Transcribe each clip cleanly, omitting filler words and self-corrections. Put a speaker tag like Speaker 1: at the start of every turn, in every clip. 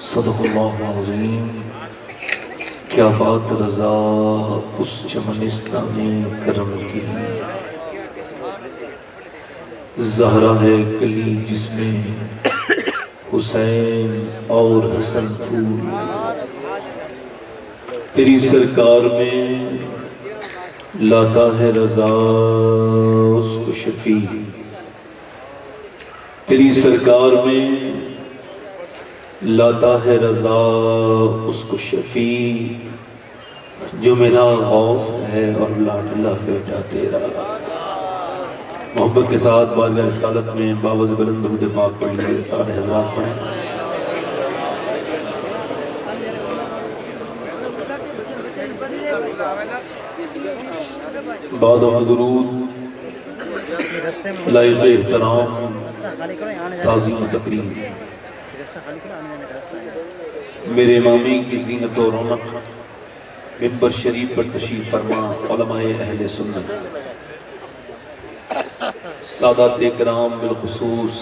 Speaker 1: صدق اللہ العظیم۔ کیا بات رضا اس چمنستہ میں کرم کی، زہرا ہے کلی جس میں حسین اور حسن پھول، تیری سرکار میں لاتا ہے رضا اس کو شفیع، تیری سرکار میں لاتا ہے رضا اس کو شفیع، جو میرا غوث ہے اور لاڈلا بیٹا تیرا۔ محبت کے ساتھ بارگاہ رسالت میں باوز بلند درود پاک پڑھیں گے، سارے حضرات پڑھیں۔ بعد درود لائق احترام تعظیم و تکریم، میرے امامی کی زینت و رونق ممبر شریف پر تشریف فرما علماء اہل سنت، سادات اکرام بالخصوص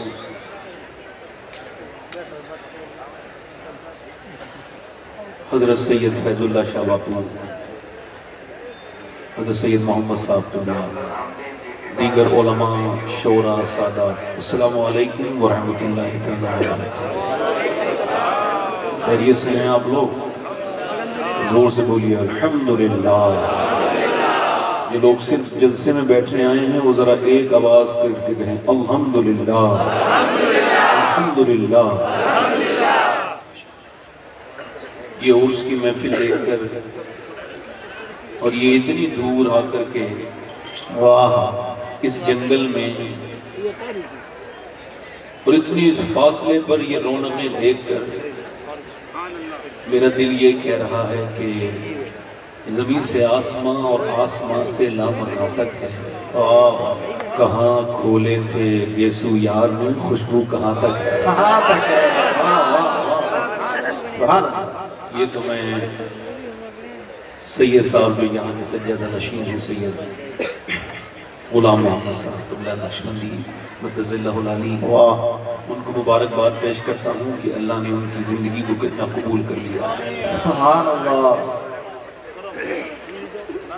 Speaker 1: حضرت سید فیض اللہ شاہ باپو، حضرت سید محمد صاحب قبلہ، دیگر علماء، شورا، سادات، السلام علیکم ورحمۃ اللہ تعالی وبرکاتہ۔ خیریت سے ہیں آپ لوگ؟ زور سے بولیے الحمدللہ۔ یہ لوگ صرف جلسے میں بیٹھنے آئے ہیں، وہ ذرا ایک آواز کر کے کہیں الحمدللہ الحمدللہ۔ یہ عرس کی محفل دیکھ کر اور یہ اتنی دور آ کر کے واہ اس جنگل میں اور اتنی اس فاصلے پر یہ رونقیں دیکھ کر میرا دل یہ کہہ رہا ہے کہ زمین سے آسماں اور آسماں سے لامکاں تک ہے، کہاں کھولے تھے یسوع یار میں خوشبو کہاں تک ہے۔ یہ تو میں سید صاحب میں یہاں کے سجادہ نشین ہیں، سید غلام محمد صاحب قبلہ نقشبندی مدظ اللہ العلی، ان کو مبارکباد پیش کرتا ہوں کہ اللہ نے ان کی زندگی کو کتنا قبول کر لیا۔ سبحان اللہ۔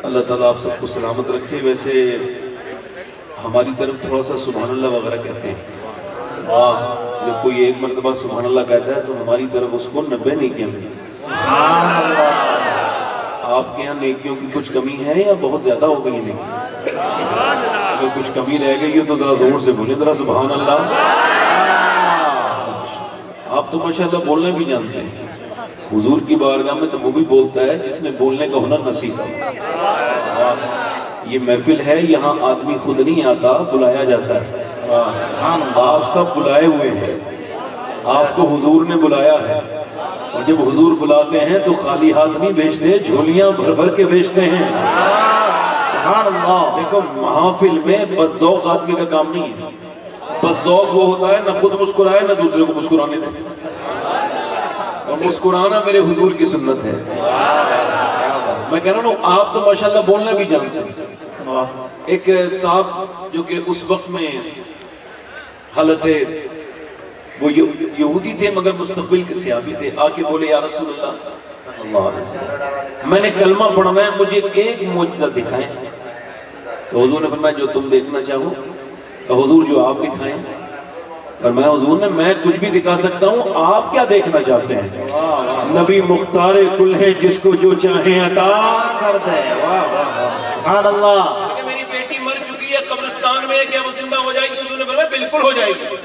Speaker 1: اللہ تعالیٰ آپ سب کو سلامت رکھے۔ ویسے ہماری طرف تھوڑا سا سبحان اللہ وغیرہ کہتے ہیں، جب کوئی ایک مرتبہ سبحان اللہ کہتا ہے تو ہماری طرف اس کو 90 نیکیاں ملتی ہیں۔ آپ کے یہاں نیکیوں کی کچھ کمی ہے یا بہت زیادہ ہو گئی نیکیاں؟ اگر کچھ کمی رہ گئی ہے تو ذرا زور سے بولیں ذرا سبحان اللہ۔ آپ تو ماشاءاللہ بولنے بھی جانتے ہیں، حضور کی بارگاہ میں تو وہ بھی بولتا ہے جس نے بولنے کا ہنر نصیب کیا۔ یہ محفل ہے، یہاں آدمی خود نہیں آتا، بلایا جاتا ہے۔ آپ سب بلائے ہوئے ہیں، آپ کو حضور نے بلایا ہے، اور جب حضور بلاتے ہیں تو خالی ہاتھ نہیں بھیجتے، جھولیاں بھر بھر کے بھیجتے ہیں۔ سبحان اللہ۔ دیکھو محافل میں بس ذوق آدمی کا کام نہیں ہے، بس ذوق وہ ہوتا ہے نہ خود مسکرائے نہ دوسرے کو مسکرانے دے، اور مسکرانا میرے حضور کی سنت ہے۔ میں کہہ رہا ہوں آپ تو ماشاءاللہ بولنا بھی جانتے ہیں۔ ایک صاحب جو کہ اس وقت میں حالت وہ یہودی تھے مگر مستقبل کے صحابی تھے، آ کے بولے یا رسول اللہ میں نے کلمہ پڑھنا ہے، مجھے ایک معجزہ دکھائیں۔ تو حضور نے فرمایا جو تم دیکھنا چاہو۔ تو حضور جو آپ دکھائیں۔ فرمایا حضور نے میں کچھ بھی دکھا سکتا ہوں، آپ کیا دیکھنا چاہتے ہیں؟ نبی مختار کل ہے جس کو جو چاہیں عطا کر دے۔ سبحان اللہ۔ میری بیٹی مر چکی ہے قبرستان میں، کیا وہ زندہ ہو جائے گی؟ حضور نے فرمایا بالکل ہو جائے گی۔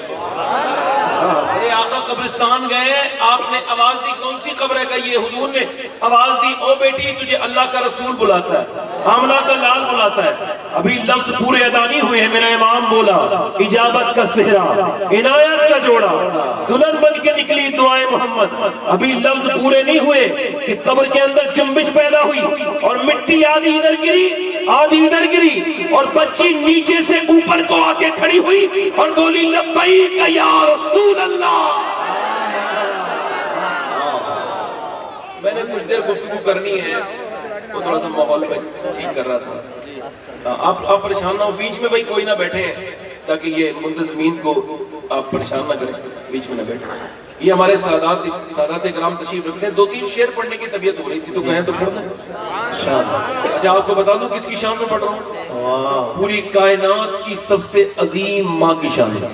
Speaker 1: میرے آقا قبرستان گئے، آپ نے آواز دی کون سی قبر ہے؟ کہ یہ حضور نے آواز دی او بیٹی تجھے اللہ کا رسول بلاتا ہے، آمنہ کا لال بلاتا ہے۔ ابھی لفظ پورے ادا نہیں ہوئے ہیں، میرا امام بولا اجابت کا صحرا عنایت کا جوڑا دلہن بن کے نکلی دعائیں محمد۔ ابھی لفظ پورے نہیں ہوئے کہ قبر کے اندر جنبش پیدا ہوئی اور مٹی آدھی ادھر گری آدھی ادھر گری اور بچی نیچے سے اوپر کو آ کے کھڑی ہوئی اور بولی لبیک یا رسول اللہ۔ میں نے کچھ دیر گفتگو کرنی ہے، وہ تھوڑا سا ماحول پہ ٹھیک کر رہا تھا۔ آپ پریشان نہ ہو، بیچ میں بھائی کوئی نہ بیٹھے تاکہ یہ منتظمین کو آپ پریشان نہ کریں۔ بیچ میں نہ بیٹھو. یہ ہمارے سادات کرام تشریف رکھتے ہیں. 2-3 شعر پڑھنے کی طبیعت ہو رہی تھی تو کہیں تو پڑھنا ہے. اچھا آپ کو بتا دوں کس کی شان میں پڑھ رہا ہوں؟ پوری کائنات کی سب سے عظیم ماں کی شان میں.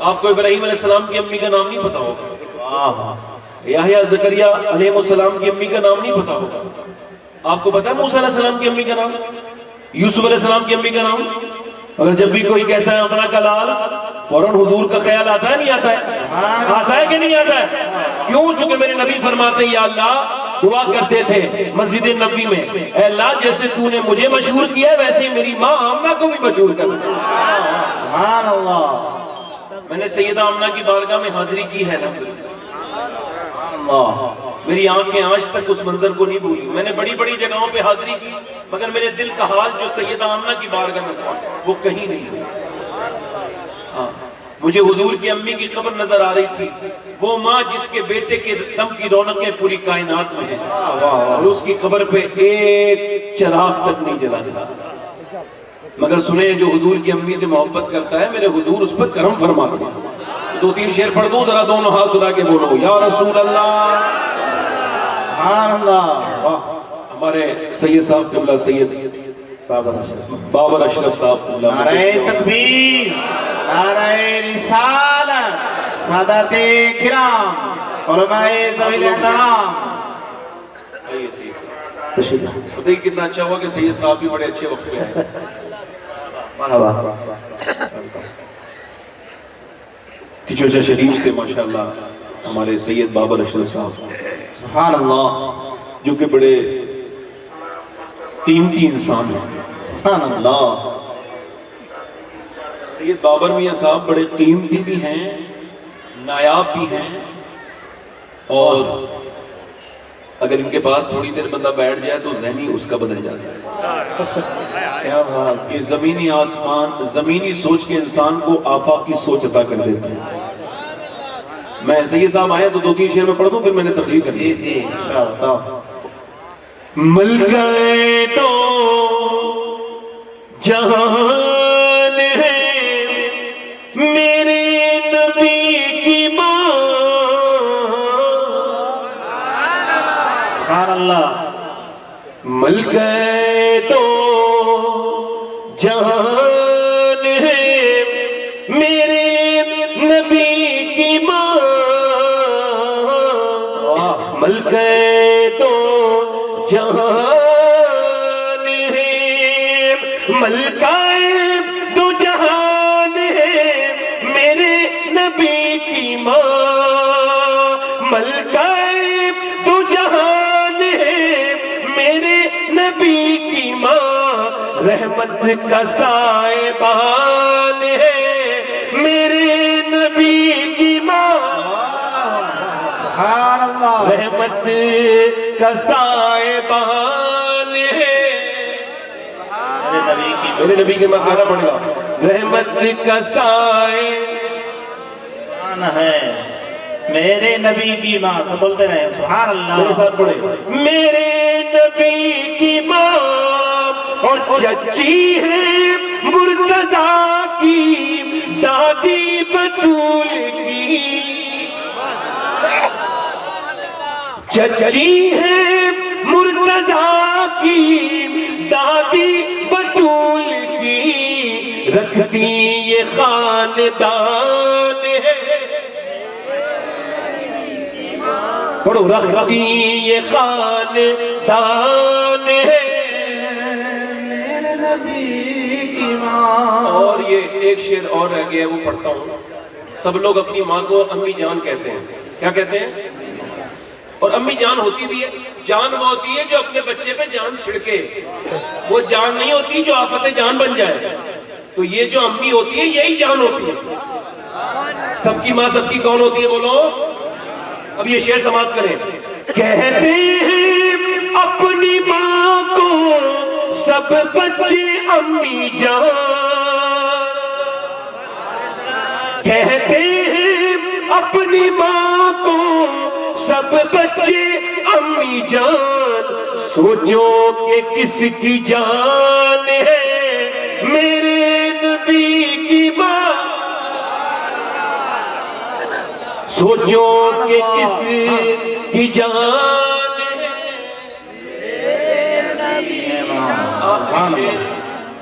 Speaker 1: آپ کو ابراہیم علیہ السلام کی امی کا نام نہیں پتا ہوگا. یحییٰ زکریا علیہ السلام کی امی کا نام نہیں پتا ہوگا. آپ کو پتا ہے موسیٰ علیہ السلام کی امی کا نام؟ یوسف علیہ السلام کی امی کا نام؟ اگر جب بھی کوئی کہتا ہے اپنا کا لال فوراً حضور کا خیال آتا ہے نہیں آتا ہے؟ آتا ہے کہ نہیں آتا ہے؟ کیوں؟ چونکہ میرے نبی فرماتے ہیں یا اللہ دعا کرتے تھے مسجد نبی میں اے اللہ جیسے تو نے مجھے مشہور کیا ہے ویسے میری ماں آمنہ کو بھی مشہور کر دے.
Speaker 2: سبحان اللہ.
Speaker 1: میں نے سیدہ آمنہ کی بارگاہ میں حاضری کی ہے
Speaker 2: اللہ.
Speaker 1: میری آنکھیں آج تک اس منظر کو نہیں بھولی. میں نے بڑی بڑی جگہوں پہ حاضری کی مگر میرے دل کا حال جو سیدہ آمنہ کی بارگاہ میں ہوا وہ کہیں نہیں ہوئی. ہاں مجھے حضور کی امی کی قبر نظر آ رہی تھی. وہ ماں جس کے بیٹے کے دم کی رونقیں پوری کائنات میں ہیں اور اس کی قبر پہ ایک چراغ تک نہیں جلا تھا. مگر سنیں جو حضور کی امی سے محبت کرتا ہے میرے حضور اس پر کرم فرماتے ہیں. 2-3 شعر پڑھ دوں ذرا دونوں ہاتھ خدا کے بولو یا رسول اللہ.
Speaker 2: سبحان اللہ.
Speaker 1: ہمارے سید صاحب قبلہ سید بابر اشرف صاحب قبلہ
Speaker 2: نعرہ تکبیر، نعرہ رسالت، سادات کرام، علماء ذوی احترام.
Speaker 1: خدا ہی کتنا اچھا ہوا کہ سید صاحب بھی بڑے اچھے وقت پہ آئے.
Speaker 2: مرحبا.
Speaker 1: کچوچا شریف سے ماشاءاللہ ہمارے سید بابر اشرف صاحب
Speaker 2: سبحان اللہ.
Speaker 1: جو کہ بڑے قیمتی انسان ہیں.
Speaker 2: سبحان اللہ.
Speaker 1: سید بابر میاں صاحب بڑے قیمتی بھی ہیں نایاب بھی ہیں اور اگر ان کے پاس تھوڑی دیر بندہ بیٹھ جائے تو ذہنی اس کا بدل جاتا ہے.
Speaker 2: کیا بات.
Speaker 1: یہ زمینی آسمان زمینی سوچ کے انسان کو آفاقی سوچ عطا کر دیتے ہیں. میں سید صاحب آیا تو 2-3 شعر میں پڑھ دوں پھر میں نے تقریر کر
Speaker 2: جی
Speaker 1: دی.
Speaker 2: جی انشاءاللہ.
Speaker 1: ملکہ تو جہان ہے میرے نبی کی ماں.
Speaker 2: سبحان اللہ.
Speaker 1: ملکہ تو جہان ہے میرے نبی کی ماں. ملکہ تو جہان ہے ملکہ تو جہان ہے میرے نبی کی ماں. ملکہ تو جہان ہے میرے نبی کی ماں. رحمت کا سائبان ہے میرے نبی کی ماں.
Speaker 2: سبحان اللہ.
Speaker 1: رحمت کا سائبان ہے میرے نبی کے ماں کہنا پڑے گا. رحمت کا سائبان
Speaker 2: ہے میرے نبی کی ماں. سب بولتے رہے سبحان اللہ.
Speaker 1: میرے ساتھ پڑھیں. میرے نبی کی ماں اور چچی ہے مرتضیٰ کی دادی بطول کی. چچی ہے مرتضیٰ کی دادی بطول کی. رکھتی یہ خاندان ہے پڑھو. رکھتی یہ خاندان ہے
Speaker 2: میرے نبی کی ماں.
Speaker 1: اور یہ ایک شعر اور رہ گیا ہے وہ پڑھتا ہوں. سب لوگ اپنی ماں کو امی جان کہتے ہیں. کیا کہتے ہیں؟ اور امی جان ہوتی بھی ہے. جان وہ ہوتی ہے جو اپنے بچے پہ جان چھڑکے. وہ جان نہیں ہوتی جو آفت جان بن جائے. تو یہ جو امی ہوتی ہے یہی جان ہوتی ہے. سب کی ماں سب کی کون ہوتی ہے بولو. اب یہ شعر سماعت کریں. کہتے ہیں اپنی ماں کو سب بچے امی جان. کہتے ہیں اپنی ماں کو سب بچے امی جان. سوچو کہ کس کی جان ہے میرے نبی کی سوچو کہ کس کی جان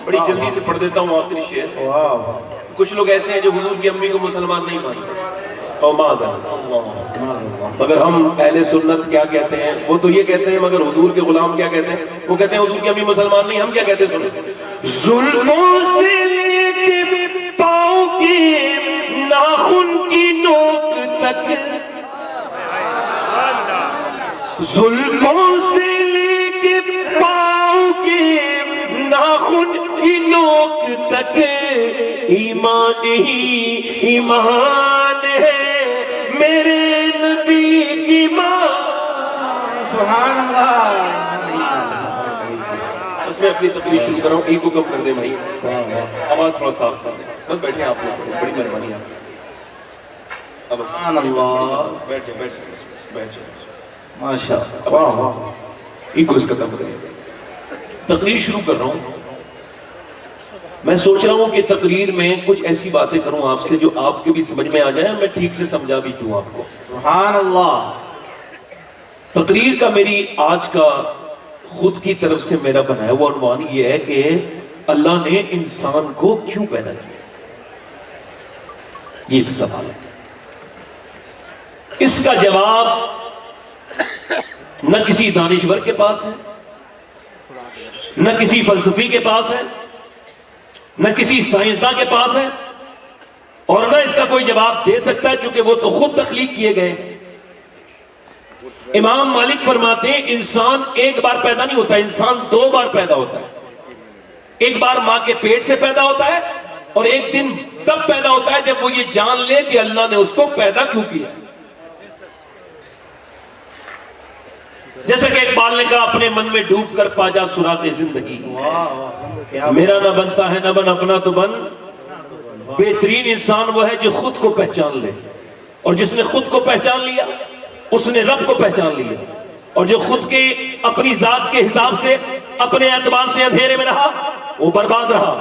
Speaker 1: بڑی جلدی سے پڑھ دیتا ہوں آخری شعر. کچھ لوگ ایسے ہیں جو حضور کی امی کو مسلمان نہیں مانتے اور مگر ہم اہل سنت کیا کہتے ہیں؟ وہ تو یہ کہتے ہیں مگر حضور کے غلام کیا کہتے ہیں؟ وہ کہتے ہیں حضور کی امی مسلمان نہیں. ہم کیا کہتے ہیں؟ زلفوں سے لے کے پاؤں کے ناخن کی نوک تک, زلفوں سے لے کے پاؤں کے ناخن کی نوک تک ایمان ہی ایمان ہے میرے نبی کی ماں.
Speaker 2: سبحان اللہ.
Speaker 1: بس میں اپنی تقریر شروع کر رہا ہوں. ایگو کم کر دیں بھائی, آواز تھوڑا صاف کر دیں. بس بیٹھے آپ لوگ, بڑی مہربانی آپ.
Speaker 2: سبحان اللہ.
Speaker 1: بیٹھ جائیں.
Speaker 2: ماشاء اللہ.
Speaker 1: ایگو اس کا کم کریں. تقریر شروع کر رہا ہوں. میں سوچ رہا ہوں کہ تقریر میں کچھ ایسی باتیں کروں آپ سے جو آپ کے بھی سمجھ میں آ جائیں, میں ٹھیک سے سمجھا بھی دوں آپ کو.
Speaker 2: سبحان اللہ.
Speaker 1: تقریر کا میری آج کا خود کی طرف سے میرا بنایا وہ عنوان یہ ہے کہ اللہ نے انسان کو کیوں پیدا کیا. یہ ایک سوال ہے. اس کا جواب نہ کسی دانشور کے پاس ہے, نہ کسی فلسفی کے پاس ہے, نہ کسی سائنسداں کے پاس ہے, اور نہ اس کا کوئی جواب دے سکتا ہے چونکہ وہ تو خود تخلیق کیے گئے. امام مالک فرماتے ہیں انسان ایک بار پیدا نہیں ہوتا, انسان 2 بار پیدا ہوتا ہے. ایک بار ماں کے پیٹ سے پیدا ہوتا ہے اور ایک دن تب پیدا ہوتا ہے جب وہ یہ جان لے کہ اللہ نے اس کو پیدا کیوں کیا. جیسا کہ اقبال نے کہا اپنے من میں ڈوب کر پا جا سراغ زندگی, میرا نہ بنتا ہے نہ بن اپنا تو بن. بہترین انسان وہ ہے جو خود کو پہچان لے, اور جس نے خود کو پہچان لیا اس نے رب کو پہچان لیا, اور جو خود کے اپنی ذات کے حساب سے اپنے اعتبار سے اندھیرے میں رہا وہ برباد رہا,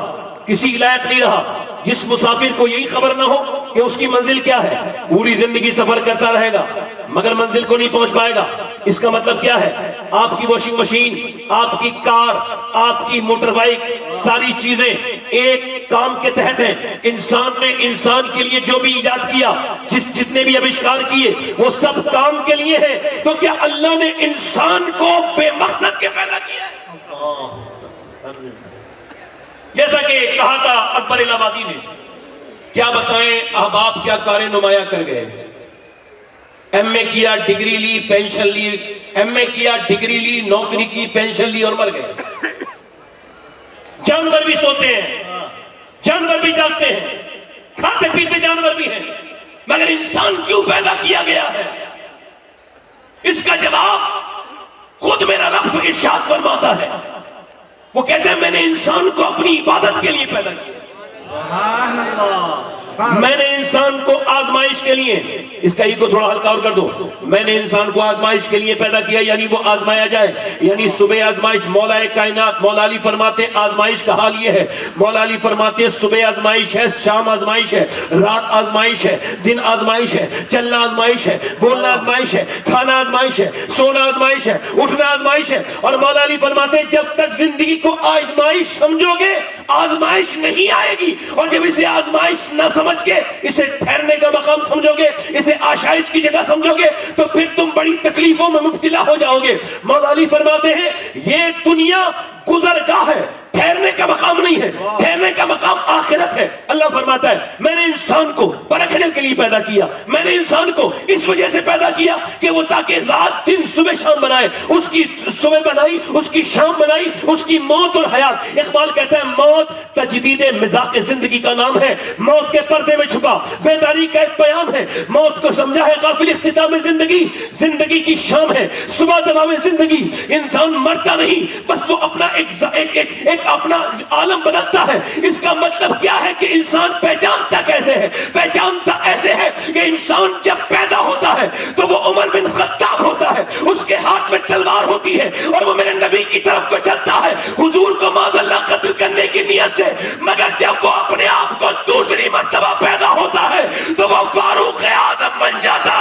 Speaker 1: کسی لائق نہیں رہا. جس مسافر کو یہی خبر نہ ہو کہ اس کی منزل کیا ہے, پوری زندگی سفر کرتا رہے گا مگر منزل کو نہیں پہنچ پائے گا. اس کا مطلب کیا ہے؟ آپ کی واشنگ مشین, آپ کی کار, آپ کی موٹر بائک, ساری چیزیں ایک کام کے تحت ہیں. انسان نے انسان کے لیے جو بھی ایجاد کیا, جتنے بھی آوشکار کیے وہ سب کام کے لیے ہیں. تو کیا اللہ نے انسان کو بے مقصد کے پیدا کیا ہے؟ جیسا کہ کہا تھا اکبر الہ آبادی نے, کیا بتائیں احباب کیا کار نمایاں کر گئے. ایم اے کیا, ڈگری لی, پینشن لی, ایم اے کیا, ڈگری لی, نوکری کی, پینشن لی اور مر گئے. جانور بھی سوتے ہیں, جانور بھی جاگتے ہیں, کھاتے پیتے جانور بھی ہیں, مگر انسان کیوں پیدا کیا گیا ہے؟ اس کا جواب خود میرا رب ارشاد فرماتا ہے. وہ کہتے ہیں میں نے انسان کو اپنی عبادت کے لیے پیدا کیا.
Speaker 2: سبحان اللہ.
Speaker 1: میں نے انسان کو آزمائش کے لیے, اس کا ایگو تھوڑا ہلکا اور کر دو, میں نے انسان کو آزمائش کے لیے پیدا کیا, یعنی وہ آزمایا جائے. یعنی صبح آزمائش, مولا کائنات مولا علی فرماتے ہیں آزمائش کا حال یہ ہے. مولا علی فرماتے ہیں صبح آزمائش ہے, شام آزمائش ہے, رات آزمائش ہے, دن آزمائش ہے, چلنا آزمائش ہے, بولنا آزمائش ہے, کھانا آزمائش ہے, سونا آزمائش ہے, اٹھنا آزمائش ہے. اور مولا علی فرماتے ہیں جب تک زندگی کو آزمائش سمجھو گے آزمائش نہیں آئے گی, اور جب اسے آزمائش نہ سمجھ کے اسے ٹھہرنے کا مقام سمجھو گے, اسے آشائش کی جگہ سمجھو گے, تو پھر تم بڑی تکلیفوں میں مبتلا ہو جاؤ گے. مولا علی فرماتے ہیں یہ دنیا گزرگاہ ہے, ٹھہرنے کا مقام نہیں ہے, ٹھہرنے کا مقام آخرت ہے. اللہ فرماتا ہے میں نے انسان کو پرکھنے کے لیے پیدا کیا, میں نے انسان کو اس وجہ سے پیدا کیا کہ وہ تاکہ رات دن صبح شام بنائے, اس کی صبح بنائی, اس کی شام بنائی, اس کی موت اور حیات. اقبال کہتا ہے موت تجدید مذاق زندگی کا نام ہے, موت کے پردے میں چھپا بیداری کا ایک پیام ہے. موت کو سمجھا ہے غافل اختتام زندگی, زندگی کی شام ہے, صبح دباوے زندگی. انسان مرتا نہیں, بس وہ اپنا ایک اپنا عالم بدلتا ہے. اس کا مطلب کیا ہے کہ انسان پہچانتا کیسے ہے؟ پہچانتا ایسے ہے کہ انسان جب پیدا ہوتا ہے تو وہ عمر بن خطاب ہوتا ہے, اس کے ہاتھ میں تلوار ہوتی ہے اور وہ میرے نبی کی طرف کو چلتا ہے حضور کو معاذ اللہ قتل کرنے کی نیت سے. مگر جب وہ اپنے آپ کو دوسری مرتبہ پیدا ہوتا ہے تو وہ فاروق اعظم بن جاتا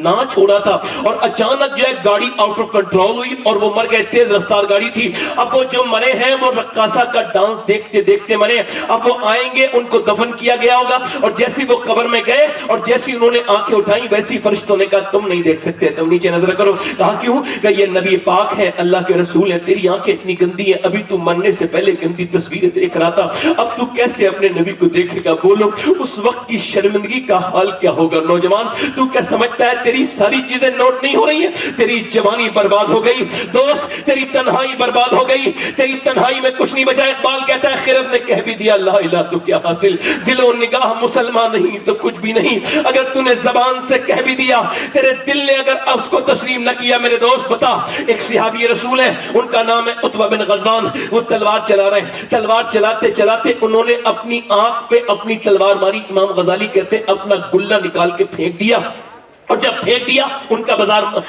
Speaker 1: نہ چھوڑا تھا اور اچانک جو ہے گاڑی آؤٹ آف کنٹرول ہوئی اور وہ مر گئے, تیز رفتار گاڑی تھی. اب وہ جو مرے ہیں وہ رقاصہ کا ڈانس دیکھتے دیکھتے مرے. اب وہ آئیں گے, ان کو دفن کیا گیا ہوگا, اور جیسی وہ قبر میں گئے اور جیسی انہوں نے آنکھیں اٹھائیں ویسی فرشتوں نے کہا تم نہیں دیکھ سکتے, تم نیچے نظر کرو. کہا کیوں؟ کہ یہ نبی پاک ہے, اللہ کے رسول ہے, تیری آنکھیں اتنی گندی ہیں, ابھی تو مرنے سے پہلے گندی تصویریں دیکھ رہا تھا, اب تو کیسے اپنے نبی کو دیکھے گا؟ بولو اس وقت کی شرمندگی کا حال کیا ہوگا؟ نوجوان تو کیا سمجھتا ہے تیری ساری چیزیں نوٹ نہیں ہو رہی ہیں؟ تیری جوانی برباد ہو گئی دوست, تیری تنہائی برباد ہو گئی, تیری تنہائی میں کچھ نہیں بچا. اقبال کہتا ہے خرد نے کہہ بھی دیا لا الہ تو کیا حاصل, دل و نگاہ مسلمان نہیں تو کچھ بھی نہیں. اگر تو نے زبان سے کہہ بھی دیا, تیرے دل نے اگر اس کو تسلیم نہ کیا, میرے دوست بتا. ایک صحابی رسول ہے, ان کا نام ہے عتبہ بن غزوان, وہ تلوار چلا رہے ہیں, تلوار چلاتے چلاتے انہوں نے اپنی آنکھ پہ اپنی تلوار ماری. امام غزالی کہتے ہیں اپنا گلہ نکال کے پھینک دیا, اور جب پھینک دیا, ان کا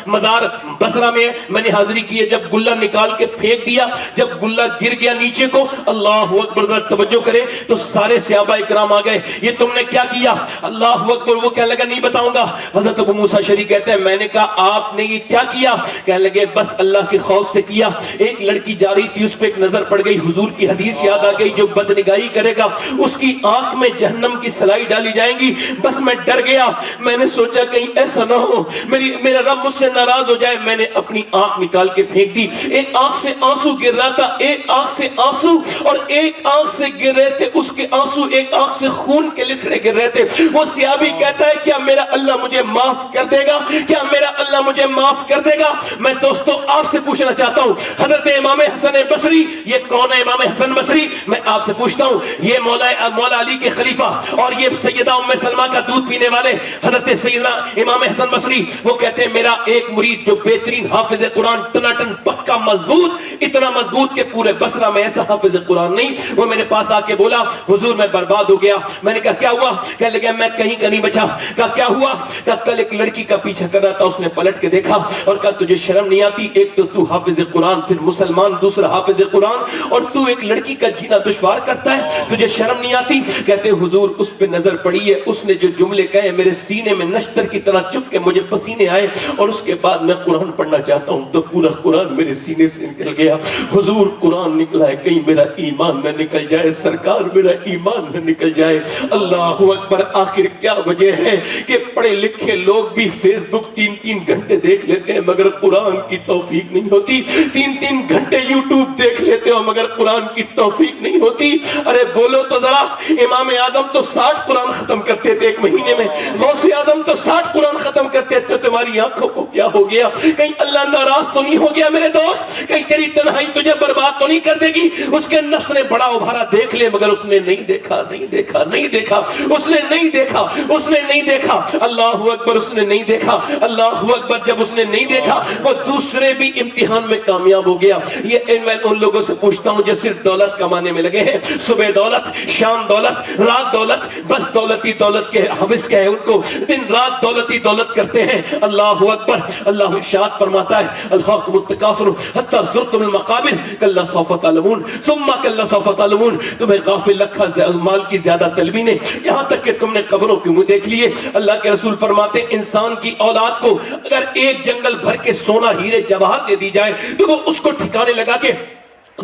Speaker 1: مزار بصرہ میں ہے, میں نے حاضری کی ہے, جب گلہ نکال کے پھینک دیا, جب گلہ گر گیا نیچے کو, اللہ اکبر, ذرا توجہ کرے, تو سارے صحابہ اکرام آ گئے, یہ تم نے کیا کیا؟ اللہ اکبر. وہ کہنے لگا نہیں بتاؤں گا. حضرت ابو موسیٰ اشعری کہتے ہیں میں نے کہا آپ نے یہ کیا کیا؟ کہنے لگے بس اللہ کے خوف سے کیا. ایک لڑکی جا رہی تھی, اس پہ ایک نظر پڑ گئی, حضور کی حدیث یاد آ گئی, جو بدنگاہی کرے گا اس کی آنکھ میں جہنم کی سلائی ڈالی جائیں گی. بس میں ڈر گیا, میں نے سوچا کہیں ایسا نہ ہو میرا رب مجھ سے ناراض ہو جائے. میں نے اپنی آنکھ نکال کے پھینک دی. ایک آنکھ سے آنسو گر رہا تھا, ایک آنکھ سے آنسو, اور ایک آنکھ سے گر رہے تھے اس کے آنسو, ایک آنکھ سے خون کے لتڑے گر رہے تھے. وہ صحابی کہتا ہے کیا میرا اللہ مجھے معاف کر دے گا؟ کیا میرا اللہ مجھے معاف کر دے گا؟ میں دوستو آپ سے پوچھنا چاہتا ہوں, حضرت امام حسن بصری, یہ کون ہے امام حسن بصری؟ میں آپ سے پوچھتا ہوں, یہ مولا علی کے خلیفہ اور یہ سیدہ ام سلمہ کا دودھ پینے والے حضرت سیدنا امام حسن بصری, وہ کہتے ہیں میرا ایک مرید جو بہترین حافظ قرآن, ٹناٹن پکا مضبوط, اتنا مضبوط کہ پورے بصرہ میں ایسا حافظ قرآن نہیں, وہ میرے پاس آ کے بولا حضور میں برباد ہو گیا. میں نے کہا کیا ہوا؟ کہنے لگا میں کہیں کا نہیں بچا. کہا کیا ہوا؟ کہا کل ایک لڑکی کا پیچھا کر رہا تھا, اس نے پلٹ کے دیکھا اور کہا تجھے شرم نہیں آتی؟ ایک تو حافظ قرآن, پھر مسلمان, دوسرا حافظ قرآن, اور تو ایک لڑکی کا جینا دشوار کرتا ہے, تجھے شرم نہیں آتی؟ کہتے ہیں حضور اس پہ نظر پڑی ہے, اس نے جو جملے کہے میرے سینے میں نشتر کی طرح چپ کے مجھے پسینے آئے, اور اس کے بعد میں قرآن پڑھنا چاہتا ہوں تو پورا قرآن میرے سینے سے نکل گیا. حضور قرآن نکلا ہے, کہیں میرا ایمان نہ نکل جائے, سرکار میرا ایمان نہ نکل جائے. اللہ اکبر. آخر کیا وجہ ہے کہ پڑھے لکھے لوگ بھی فیس بک 3-3 گھنٹے دیکھ لیتے ہیں مگر قرآن کی توفیق نہیں ہوتی, 3-3 گھنٹے یوٹیوب دیکھ لیتے ہو مگر قرآن کی توفیق نہیں ہوتی. ارے بولو تو ذرا, امام اعظم تو 60 قرآن ختم کرتے تھے ایک مہینے میں, غوث اعظم تو 60 قرآن ختم کرتے تھے. تمہاری آنکھوں کو کیا ہو گیا؟ کہیں اللہ ناراض تو نہیں ہو گیا میرے دوست؟ کہیں تیری تنہائی تجھے برباد تو نہیں کر دے گی؟ اس کے نفس نے بڑا ابھارا دیکھ لے مگر اس نے نہیں دیکھا, نہیں دیکھا, نہیں دیکھا, اس نے نہیں دیکھا, اس نے نہیں دیکھا. اللہ اکبر. اس نے نہیں دیکھا. اللہ اکبر. جب اس نے نہیں دیکھا وہ دوسرے بھی امتحان میں کامیاب ہو گیا. یہ میں ان لوگوں سے پوچھتا ہوں جو صرف دولت کمانے میں لگے ہیں, صبح دولت, شام دولت, رات دولت, بس دولت ہی دولت کے حوث کے ہیں ان کو, دن رات دولت ہی دولت کرتے ہیں. اللہ اکبر. اللہ ارشاد فرماتا ہے الہاکم التکاثر حتی زرتم المقابر کلا سوف تعلمون ثم کلا سوف تعلمون. تمہیں غافل رکھا مال کی زیادہ طلبی نے, یہاں تک کہ تم نے قبروں کے منہ دیکھ لیے. اللہ کے رسول فرماتے ہیں انسان کی اولاد کو اگر ایک جنگل بھر کے سونا ہیرے جواہر دے دی جائے تو وہ اس کو ٹھکانے لگا کے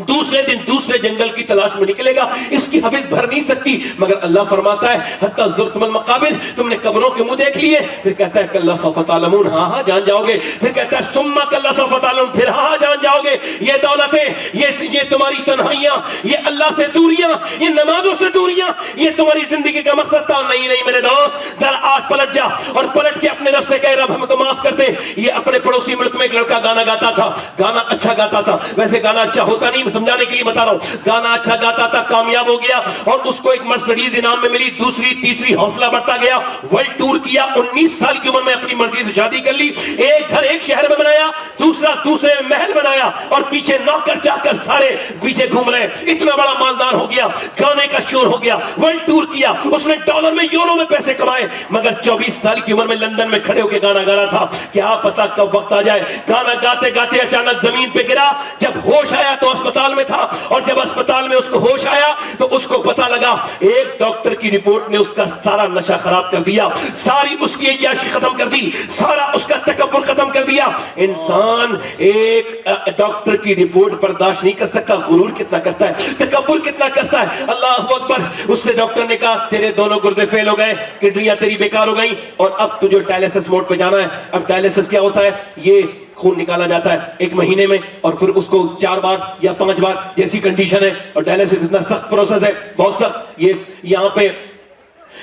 Speaker 1: دوسرے دن دوسرے جنگل کی تلاش میں نکلے گا, اس کی حوث بھر نہیں سکتی. مگر اللہ فرماتا ہے حتی زرتم المقابر, تم نے قبروں کے منہ دیکھ لیے. پھر کہتا ہے کلا سوف تعلمون, ہاں ہاں جان جاؤ گے. پھر کہتا ہے ثم کلا سوف تعلمون, پھر ہاں جان جاؤ گے. یہ دولتیں, یہ تمہاری تنہائیاں, یہ اللہ سے دوریاں, یہ نمازوں سے دوریاں, یہ تمہاری زندگی کا مقصد تھا. نہیں نہیں میرے دوست, ذرا آج پلٹ جا اور پلٹ کے اپنے رب سے کہے رب ہم کو معاف کر دے. یہ اپنے پڑوسی ملک میں ایک لڑکا گانا گاتا تھا, گانا اچھا گاتا تھا, ویسے گانا اچھا ہوتا نہیں, سمجھانے کے لیے بتا رہا ہوں. گانا اچھا گاتا تھا, کامیاب ہو گیا اور اس کو ایک مرسڈیز انعام میں ملی. دوسری تیسری حوصلہ بڑھتا گیا, ورلڈ ٹور کیا. 19 سال کی عمر میں اپنی مرضی سے شادی کر لی, ایک گھر ایک شہر میں بنایا, دوسرا دوسرے میں محل بنایا, اور پیچھے نوکر چاکر سارے پیچھے گھوم رہے. اتنا بڑا مالدار ہو گیا, گانے کا شور ہو گیا, ورلڈ ٹور کیا. اس نے ڈالر میں یورو میں پیسے کمائے, مگر 24 سال کی عمر میں لندن میں کھڑے ہو کے گانا گا رہا تھا. کیا پتا کب وقت آ جائے
Speaker 3: گانا گاتے گاتے اچانک زمین پہ گرا. جب ہوش آیا تو اسپتال میں تھا, اور جب اسپتال میں اس کو ہوش آیا تو اس کو پتا لگا ایک ڈاکٹر کی رپورٹ نے اس کا سارا نشہ خراب کر دیا, ساری اس کی عیاشی ختم کر دی, سارا اس کا تکبر ختم کر دیا. انسان ایک ڈاکٹر کی رپورٹ برداشت نہیں کر سکتا, غرور کتنا کرتا ہے, تکبر کتنا کرتا ہے. اللہ اکبر. اس سے ڈاکٹر نے کہا تیرے دونوں گردے فیل ہو گئے, کڈنیاں تیری بیکار ہو گئیں, اور اب تجھے ڈائلیسس موڈ پہ جانا ہے. اب ڈائلیسس کیا ہوتا ہے؟ یہ خون نکالا جاتا ہے 1 مہینے میں, اور پھر اس کو 4 بار یا 5 بار جیسی کنڈیشن ہے. اور ڈائلیسس اتنا سخت پروسیس ہے, بہت سخت. یہ یہاں پہ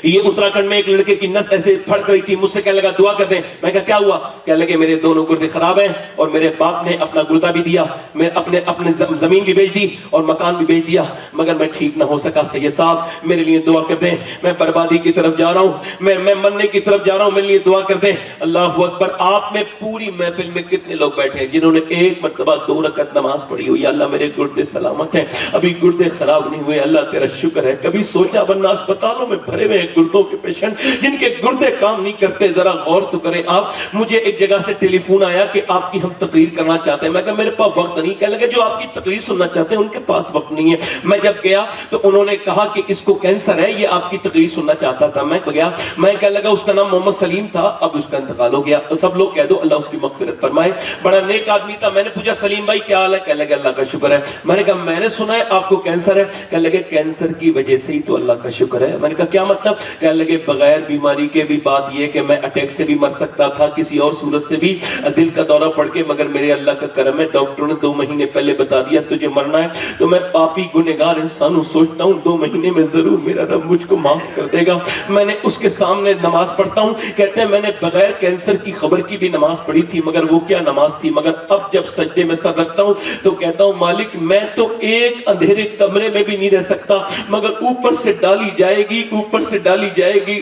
Speaker 3: یہ اتراکھنڈ میں ایک لڑکے کی نس ایسے پھڑک رہی تھی, مجھ سے کہنے لگا دعا کر دیں. میں کہا کیا ہوا؟ کہنے لگے میرے دونوں گردے خراب ہیں, اور میرے باپ نے اپنا گردہ بھی دیا, میں اپنے زمین بھی بیچ دی اور مکان بھی بیچ دیا, مگر میں ٹھیک نہ ہو سکا. سید صاحب میرے لیے دعا کر دیں, میں بربادی کی طرف جا رہا ہوں, میں مرنے کی طرف جا رہا ہوں, میرے لیے دعا کر دیں. اللہ اکبر. آپ میں پوری محفل میں کتنے لوگ بیٹھے ہیں جنہوں نے 1 مرتبہ 2 رکعت نماز پڑھی ہو؟ یا اللہ میرے گردے سلامت ہیں, ابھی گردے خراب نہیں ہوئے, اللہ تیرا شکر ہے. کبھی سوچا ورنہ اسپتالوں میں بھرے ہوئے گردوں کے پیشنٹ جن کے گردے کام نہیں کرتے, ذرا غور تو کریں آپ. مجھے ایک جگہ سے ٹیلی فون آیا کہ آپ کی ہم تقریر کرنا چاہتے ہیں. میں کہا میرے پاس وقت نہیں. کہنے لگے جو آپ کی تقریر سننا چاہتے ہیں ان کے پاس وقت نہیں ہے. میں جب گیا تو انہوں نے کہا کہ اس کو کینسر ہے, یہ آپ کی تقریر سننا چاہتا تھا. میں گیا, میں کہنے لگا اس کا نام محمد سلیم تھا, اب اس کا انتقال ہو گیا, سب لوگ کہہ دو اللہ اس کی مغفرت فرمائے, بڑا نیک آدمی تھا. میں نے پوچھا سلیم بھائی کیا حال ہے؟ کہنے لگے اللہ کا شکر ہے. میں نے کہا میں نے سنا ہے آپ کو کینسر ہے. کہنے لگے کینسر کی وجہ سے ہی تو اللہ کا شکر ہے. میں نے کہا کیا مطلب؟ کہنے لگے بغیر بیماری کے بھی بات یہ کہ میں اٹیک سے بھی مر سکتا تھا, کسی اور صورت سے بھی, دل کا دورہ پڑ کے, مگر میرے اللہ کا کرم ہے ڈاکٹروں نے 2 مہینے پہلے بتا دیا تجھے مرنا ہے. تو میں پاپی گنہگار انسان ہوں, سوچتا ہوں 2 مہینے میں ضرور میرا رب مجھ کو معاف کر دے گا. میں نے اس کے سامنے نماز پڑھتا ہوں, کہتے ہیں میں نے بغیر کینسر کی خبر کی بھی نماز پڑھی تھی, مگر وہ کیا نماز تھی. مگر اب جب سجدے میں سر رکھتا ہوں تو کہتا ہوں مالک میں تو ایک اندھیرے کمرے میں بھی نہیں رہ سکتا, مگر اوپر سے ڈالی جائے گی, اوپر سے ڈالی جائے گی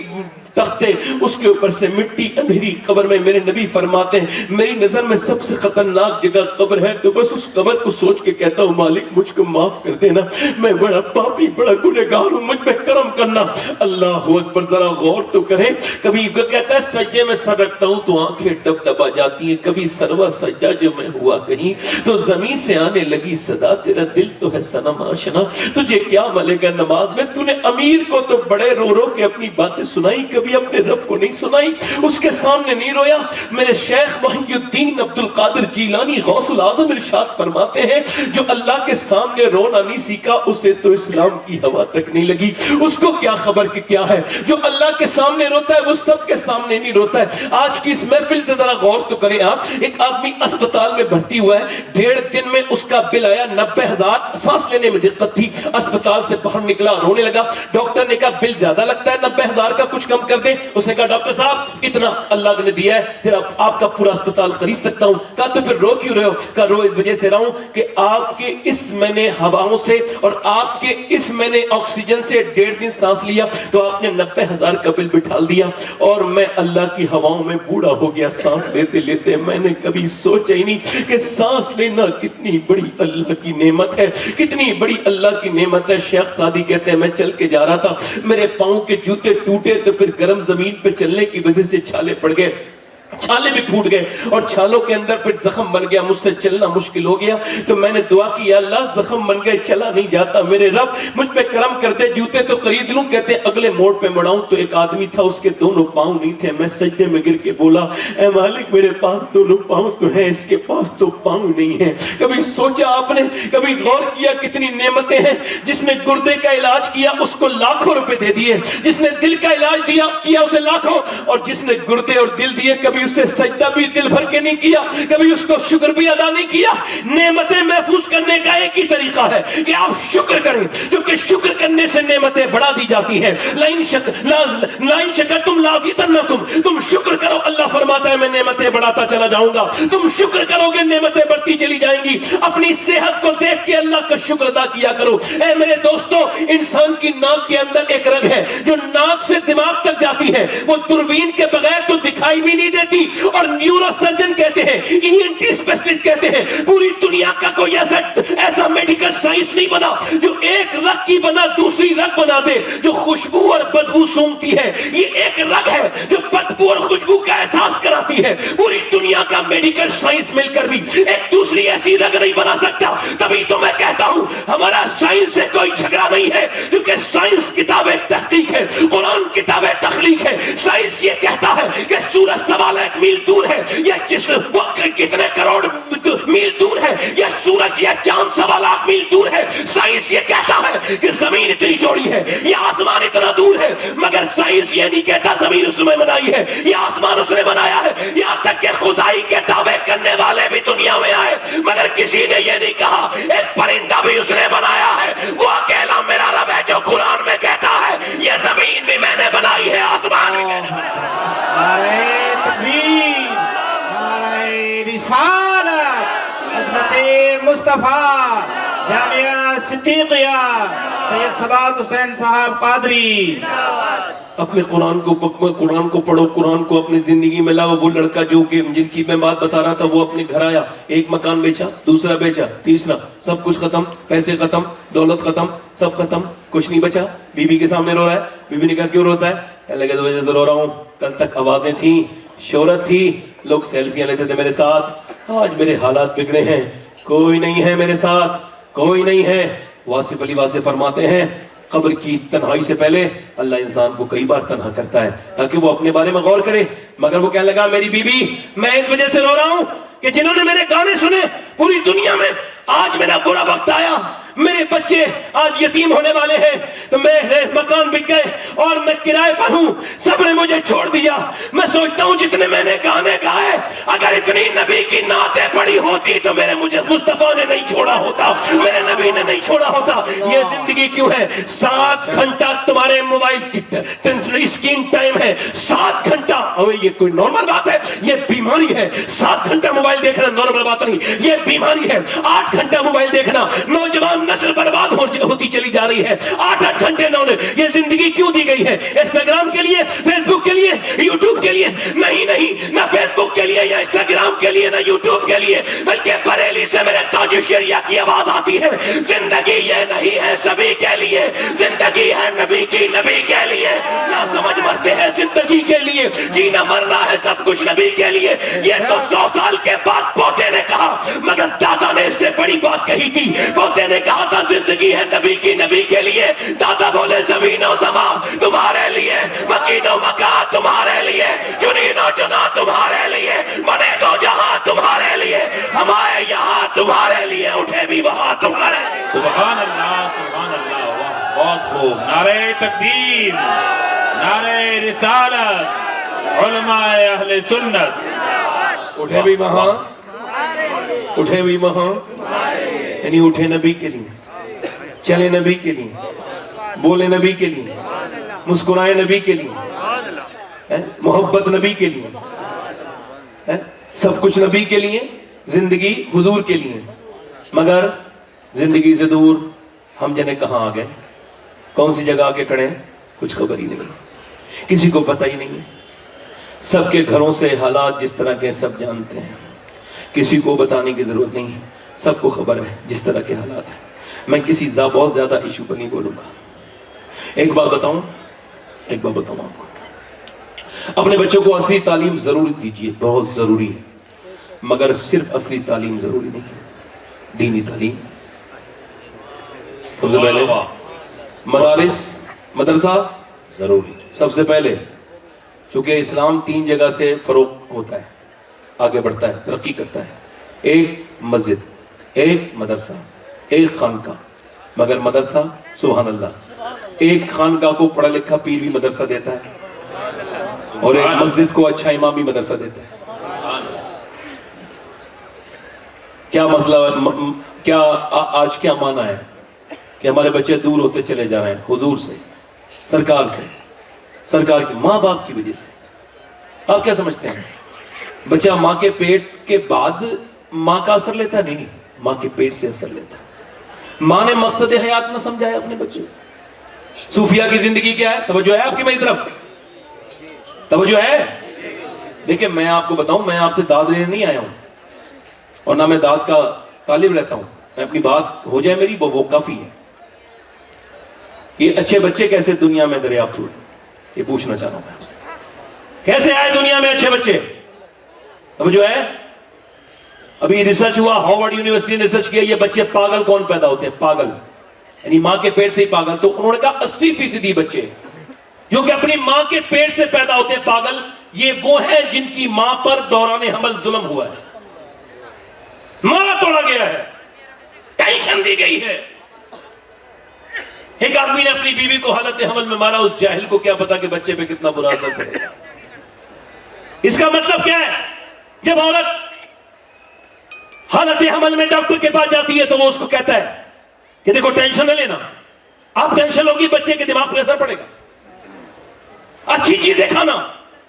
Speaker 3: تختے, اس کے اوپر سے مٹی اندھیری قبر میں. میرے نبی فرماتے ہیں میری نظر میں سب سے خطرناک جگہ قبر ہے, تو بس اس قبر کو سوچ کے کہتا ہوں مالک مجھ کو معاف کر دینا, میں بڑا پاپی بڑا گنہگار ہوں, مجھ پہ کرم کرنا. اللہ اکبر. ذرا غور تو کریں. کبھی کہتا ہے سجدے میں سر رکھتا ہوں تو آنکھیں ڈب ڈبا جاتی ہیں, کبھی سروا سجدہ جو میں ہوا کہیں تو زمین سے آنے لگی صدا تیرا دل تو ہے صنم آشنا, تجھے کیا ملے گا نماز میں. تو نے امیر کو تو بڑے رو رو کے اپنی باتیں سنائی, کبھی اپنے رب کو نہیں سنائی, اس کے سامنے نہیں رویا. میرے شیخ محی الدین عبد القادر جیلانی غوث العظم ارشاد فرماتے ہیں جو اللہ کے سامنے رونا نہیں سیکھا اسے تو اسلام کی ہوا تک نہیں لگی, اس کو کیا خبر کہ کیا ہے. جو اللہ کے سامنے روتا ہے وہ سب کے سامنے نہیں روتا ہے. آج کی اس محفل سے ذرا غور تو کریں آپ. ایک آدمی اسپتال میں بھرتی ہوا ہے, 1.5 دن میں اس کا بل آیا 90,000, سانس لینے میں دقت تھی, اسپتال سے باہر نکلا رونے لگا. ڈاکٹر نے کہا بل زیادہ لگتا ہے 90,000 کا, کچھ کم کر دیں. اس نے کہا ڈاکٹر صاحب اتنا اللہ نے دیا ہے, پھر آپ کا پورا اسپتال خرید سکتا ہوں. کہا تو پھر رو کیوں رہے ہو؟ کہا رو اس وجہ سے رہا ہوں کہ آپ کے اس میں نے ہواؤں سے اور آپ کے اس میں نے آکسیجن سے 1.5 دن سانس لیا تو آپ نے 90,000 کا بل بٹھا دیا, اور میں اللہ کی ہواؤں میں بوڑھا ہو گیا سانس لیتے لیتے. میں نے کبھی سوچا ہی نہیں کہ سانس لینا کتنی بڑی اللہ کی نعمت ہے, کتنی بڑی اللہ کی نعمت ہے. شیخ سعدی کہتے ہیں میں چل کے جا رہا تھا, میرے پاؤں کے جوتے ٹوٹے تو پھر گرم زمین پہ چلنے کی وجہ سے چھالے پڑ گئے, چھالے بھی پھوٹ گئے اور چھالوں کے اندر پھر زخم بن گیا, مجھ سے چلنا مشکل ہو گیا. تو میں نے دعا کی یا اللہ زخم بن گئے, چلا نہیں جاتا, میرے رب مجھ پہ کرم کر دے, جوتے تو خرید لوں. کہتے ہیں اگلے موڑ پہ مڑاؤں تو ایک آدمی تھا, اس کے دونوں پاؤں نہیں تھے. میں سجدے میں گر کے بولا اے مالک میرے پاس دونوں پاؤں تو ہیں, اس کے پاس تو پاؤں نہیں ہیں. کبھی سوچا آپ نے, کبھی غور کیا کتنی نعمتیں ہیں. جس نے گردے کا علاج کیا اس کو لاکھوں روپے دے دیے, جس نے دل کا علاج کیا اسے لاکھوں, اور جس نے گردے اور دل دیے کبھی اسے سجدہ بھی دل بھر کے نہیں کیا, کبھی اس کو شکر بھی ادا نہیں کیا. نعمتیں محفوظ کرنے کا ایک ہی طریقہ ہے کہ آپ شکر کریں, کیونکہ شکر کرنے سے نعمتیں بڑھا دی جاتی ہیں. لائن شکرتم لازیدنکم, تم شکر کرو اللہ فرماتا ہے میں نعمتیں بڑھاتا چلا جاؤں گا. تم شکر کرو گے نعمتیں بڑھتی چلی جائیں گی. اپنی صحت کو دیکھ کے اللہ کا شکر ادا کیا کرو. اے میرے دوستو, انسان کی ناک کے اندر ایک رگ ہے جو ناک سے دماغ تک جاتی ہے, وہ دوربین کے بغیر تو دکھائی بھی نہیں دیتی, کی اور نیورو سرجن کہتے ہیں, ENT اسپیشلسٹ کہتے ہیں, پوری دنیا کا کوئی ایسا میڈیکل سائنس نہیں بنا جو ایک رگ کی بنا دوسری رگ بنا دے جو خوشبو اور بدبو سونگتی ہے. یہ ایک رگ ہے جو بدبو اور خوشبو کا احساس کراتی ہے. پوری دنیا کا میڈیکل سائنس مل کر بھی ایک دوسری ایسی رگ نہیں بنا سکتا. تبھی تو میں کہتا ہوں ہمارا سائنس سے کوئی جھگڑا نہیں ہے, کیونکہ سائنس کتاب تحقیق ہے, قرآن کتاب تخلیق ہے. سائنس یہ کہتا ہے کہ سورج 1.25 لاکھ میل دور ہے, یہ جس وقت کتنے کروڑ میل دور ہے, یہ سورج یہ چاند 1.25 لاکھ میل دور ہے. سائنس یہ کہتا ہے کہ زمین اتنی چوڑی ہے, یہ آسمان اتنا دور ہے, مگر سائنس یہ نہیں کہتا زمین اس نے بنائی ہے, یہ آسمان اس نے بنایا ہے. یہاں تک کہ خدائی کے دعوے کرنے والے بھی دنیا میں آئے, مگر کسی نے یہ نہیں کہا ایک پرندہ بھی اس نے بنایا ہے. وہ اکیلا میرا رب ہے جو قرآن میں کہتا ہے یہ زمین بھی میں نے بنائی ہے, آسمان بھی میں نے بنایا ہے.
Speaker 2: نعرہ تکبیر, نعرہ رسالت, عظمت مصطفیٰ, جامعہ صدیقیہ سید ثبات حسین صاحب قادری.
Speaker 1: اپنے قرآن کو پڑھو, قرآن کو اپنی زندگی میں لاؤ. وہ لڑکا جو کہ جن کی میں بات بتا رہا تھا, وہ اپنے گھر آیا, ایک مکان بیچا, دوسرا بیچا, تیسرا, سب کچھ ختم, پیسے ختم, دولت ختم, سب ختم, کچھ نہیں بچا. بیوی کے سامنے رو رہا ہے. بیوی نے کہا کیوں روتا ہے؟ کہنے لگے تو وجہ سے رو رہا ہوں, کل تک آوازیں تھیں, شہرت تھی, لوگ سیلفیاں لیتے تھے میرے ساتھ, آج میرے حالات بگڑے ہیں, کوئی نہیں ہے میرے ساتھ, کوئی نہیں ہے. واصف علی واصف فرماتے ہیں قبر کی تنہائی سے پہلے اللہ انسان کو کئی بار تنہا کرتا ہے تاکہ وہ اپنے بارے میں غور کرے. مگر وہ کہنے لگا میری بیوی میں اس وجہ سے رو رہا ہوں کہ جنہوں نے میرے گانے سنے پوری دنیا میں, آج میرا برا وقت آیا, میرے بچے آج یتیم ہونے والے ہیں, تو میرے مکان بک گئے اور میں کرائے پر ہوں, سب نے مجھے چھوڑ دیا. میں سوچتا ہوں جتنے میں نے گانے گائے, اگر اتنی نبی کی نعتیں پڑھی ہوتی تو مجھے مصطفیٰ نے نہیں چھوڑا ہوتا, میرے نبی نے نہیں چھوڑا ہوتا. یہ زندگی کیوں ہے؟ 7 گھنٹہ تمہارے موبائل کی اسکرین ٹائم ہے, 7 گھنٹہ. یہ کوئی نارمل بات ہے؟ یہ بیماری ہے. 7 گھنٹہ موبائل دیکھنا نارمل بات نہیں, یہ بیماری ہے. 8 گھنٹہ موبائل دیکھنا, نوجوان نسل برباد ہوتی چلی جا رہی ہے. 8 گھنٹے یہ زندگی کیوں دی گئی ہے؟ انسٹاگرام کے لیے, فیس بک کے لیے, یوٹیوب کے لیے؟ نہیں, نہ فیس بک کے لیے یا انسٹاگرام کے لیے, نہ یوٹیوب کے لیے, بلکہ بریلی سے میرے تاج الشریعہ کی آواز آتی ہے. زندگی یہ نہیں ہے سبھی کے لیے, زندگی ہے نبی کی, نبی کے لیے. نہ سمجھ مرتے ہیں زندگی کے لیے, جینا مرنا ہے سب کچھ نبی کے لیے. یہ تو 100 سال کے بعد پوتے نے کہا, مگر دادا نے اس سے بڑی بات کہی تھی. پوتے نے کہا تھا زندگی ہے نبی کی, نبی کے لیے. دادا بولے زمین و زمان تمہارے لیے, مکین و مکان تمہارے لیے, چنین و چنا تمہارے لیے, بنے دو جہاں تمہارے لیے, ہم آئے یہاں تمہارے لیے, اٹھے بھی وہاں تمہارے لیے.
Speaker 4: سبحان اللہ, سبحان اللہ, واہ, بہت خوب. نعرہ تکبیر, نعرہ رسالت, علماء اہل سنت.
Speaker 1: اٹھے بھی وہاں, اٹھے بھی وہاں, یعنی اٹھے نبی کے لیے, چلے نبی کے لیے, بولے نبی کے لیے, مسکرائے نبی کے لیے, محبت نبی کے لیے, سب کچھ نبی کے لیے, زندگی حضور کے لیے. مگر زندگی سے دور ہم جنے کہاں آ گئے, کون سی جگہ آ کے کھڑے ہیں, کچھ خبر ہی نہیں, کسی کو پتہ ہی نہیں. سب کے گھروں سے حالات جس طرح کے سب جانتے ہیں, کسی کو بتانے کی ضرورت نہیں, سب کو خبر ہے جس طرح کے حالات ہیں. میں کسی بہت زیادہ ایشو پر نہیں بولوں گا. ایک بات بتاؤں آپ کو, اپنے بچوں کو اصلی تعلیم ضرور دیجیے, بہت ضروری ہے, مگر صرف اصلی تعلیم ضروری نہیں ہے, دینی تعلیم. سب سے پہلے مدارس, مدرسہ
Speaker 4: ضروری.
Speaker 1: سب سے پہلے, چونکہ اسلام 3 جگہ سے فروغ ہوتا ہے, آگے بڑھتا ہے, ترقی کرتا ہے. ایک مسجد, ایک مدرسہ, ایک خانقاہ. مگر مدرسہ سبحان اللہ, ایک خانقاہ کو پڑھا لکھا پیر بھی مدرسہ دیتا ہے, اور ایک مسجد کو اچھا امام بھی مدرسہ دیتا ہے. کیا مسئلہ, کیا آج کیا معنی ہے کہ ہمارے بچے دور ہوتے چلے جا رہے ہیں حضور سے, سرکار سے, سرکار کے ماں باپ کی وجہ سے. آپ کیا سمجھتے ہیں بچہ ماں کے پیٹ کے بعد ماں کا اثر لیتا ہے؟ نہیں, ماں کے پیٹ سے اثر لیتا ہے. ماں نے مقصد حیات نہ سمجھایا اپنے بچے. صوفیہ کی زندگی کیا ہے؟ توجہ ہے آپ کی میری طرف؟ توجہ ہے؟ دیکھیں میں آپ کو بتاؤں، میں آپ سے داد لینے نہیں آیا ہوں اور نہ میں داد کا طالب رہتا ہوں، میں اپنی بات ہو جائے میری وہ کافی ہے. یہ اچھے بچے کیسے دنیا میں دریافت ہوئے یہ پوچھنا چاہ رہا ہوں میں آپ سے. کیسے آئے دنیا میں اچھے بچے؟ اب جو ہے ابھی ریسرچ ہوا، ہارورڈ یونیورسٹی نے ریسرچ کیا یہ بچے پاگل کون پیدا ہوتے ہیں، پاگل یعنی ماں کے پیٹ سے ہی پاگل. تو انہوں نے کہا 80% بچے جو کہ اپنی ماں کے پیٹ سے پیدا ہوتے ہیں پاگل، یہ وہ ہیں جن کی ماں پر دوران حمل ظلم ہوا ہے، مارا توڑا گیا ہے، ٹینشن دی گئی ہے. ایک آدمی نے اپنی بیوی کو حالت حمل میں مارا، اس جاہل کو کیا پتا کہ بچے پہ کتنا برا اثر پڑے گا. اس کا مطلب کیا ہے؟ جب عورت حالت حمل میں ڈاکٹر کے پاس جاتی ہے تو وہ اس کو کہتا ہے کہ دیکھو ٹینشن نہ لینا، آپ ٹینشن لوگی بچے کے دماغ پہ اثر پڑے گا، اچھی چیزیں کھانا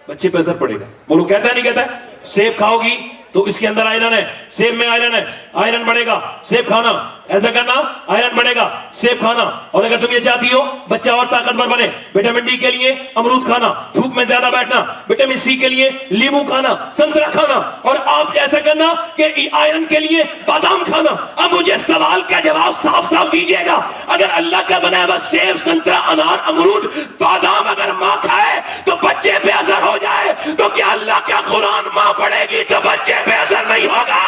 Speaker 1: بچے پہ اثر پڑے گا. وہ لوگ کہتا ہے نہیں کہتا ہے سیب کھاؤ گی تو اس کے اندر آئرن ہے، سیب میں آئرن ہے، آئرن بڑھے گا، سیب کھانا، ایسا کرنا آئرن بڑھے گا، سیب کھانا. اور اگر تم یہ چاہتی ہو بچہ اور طاقتور بنے، وٹامن ڈی کے لیے امرود کھانا، دھوپ میں زیادہ بیٹھنا، وٹامن سی کے لیے لیمو کھانا، سنترا کھانا، اور آپ ایسا کرنا کہ آئرن کے لیے بادام کھانا. اب مجھے سوال کا جواب صاف صاف دیجیے گا، اگر اللہ کا بنایا ہوا سیب، سنترا، انار، امرود، بادام اگر ماں کھائے تو بچے پہ اثر ہو جائے تو کیا اللہ کا قرآن ماں پڑھے گی تو بچے پہ اثر نہیں ہوگا؟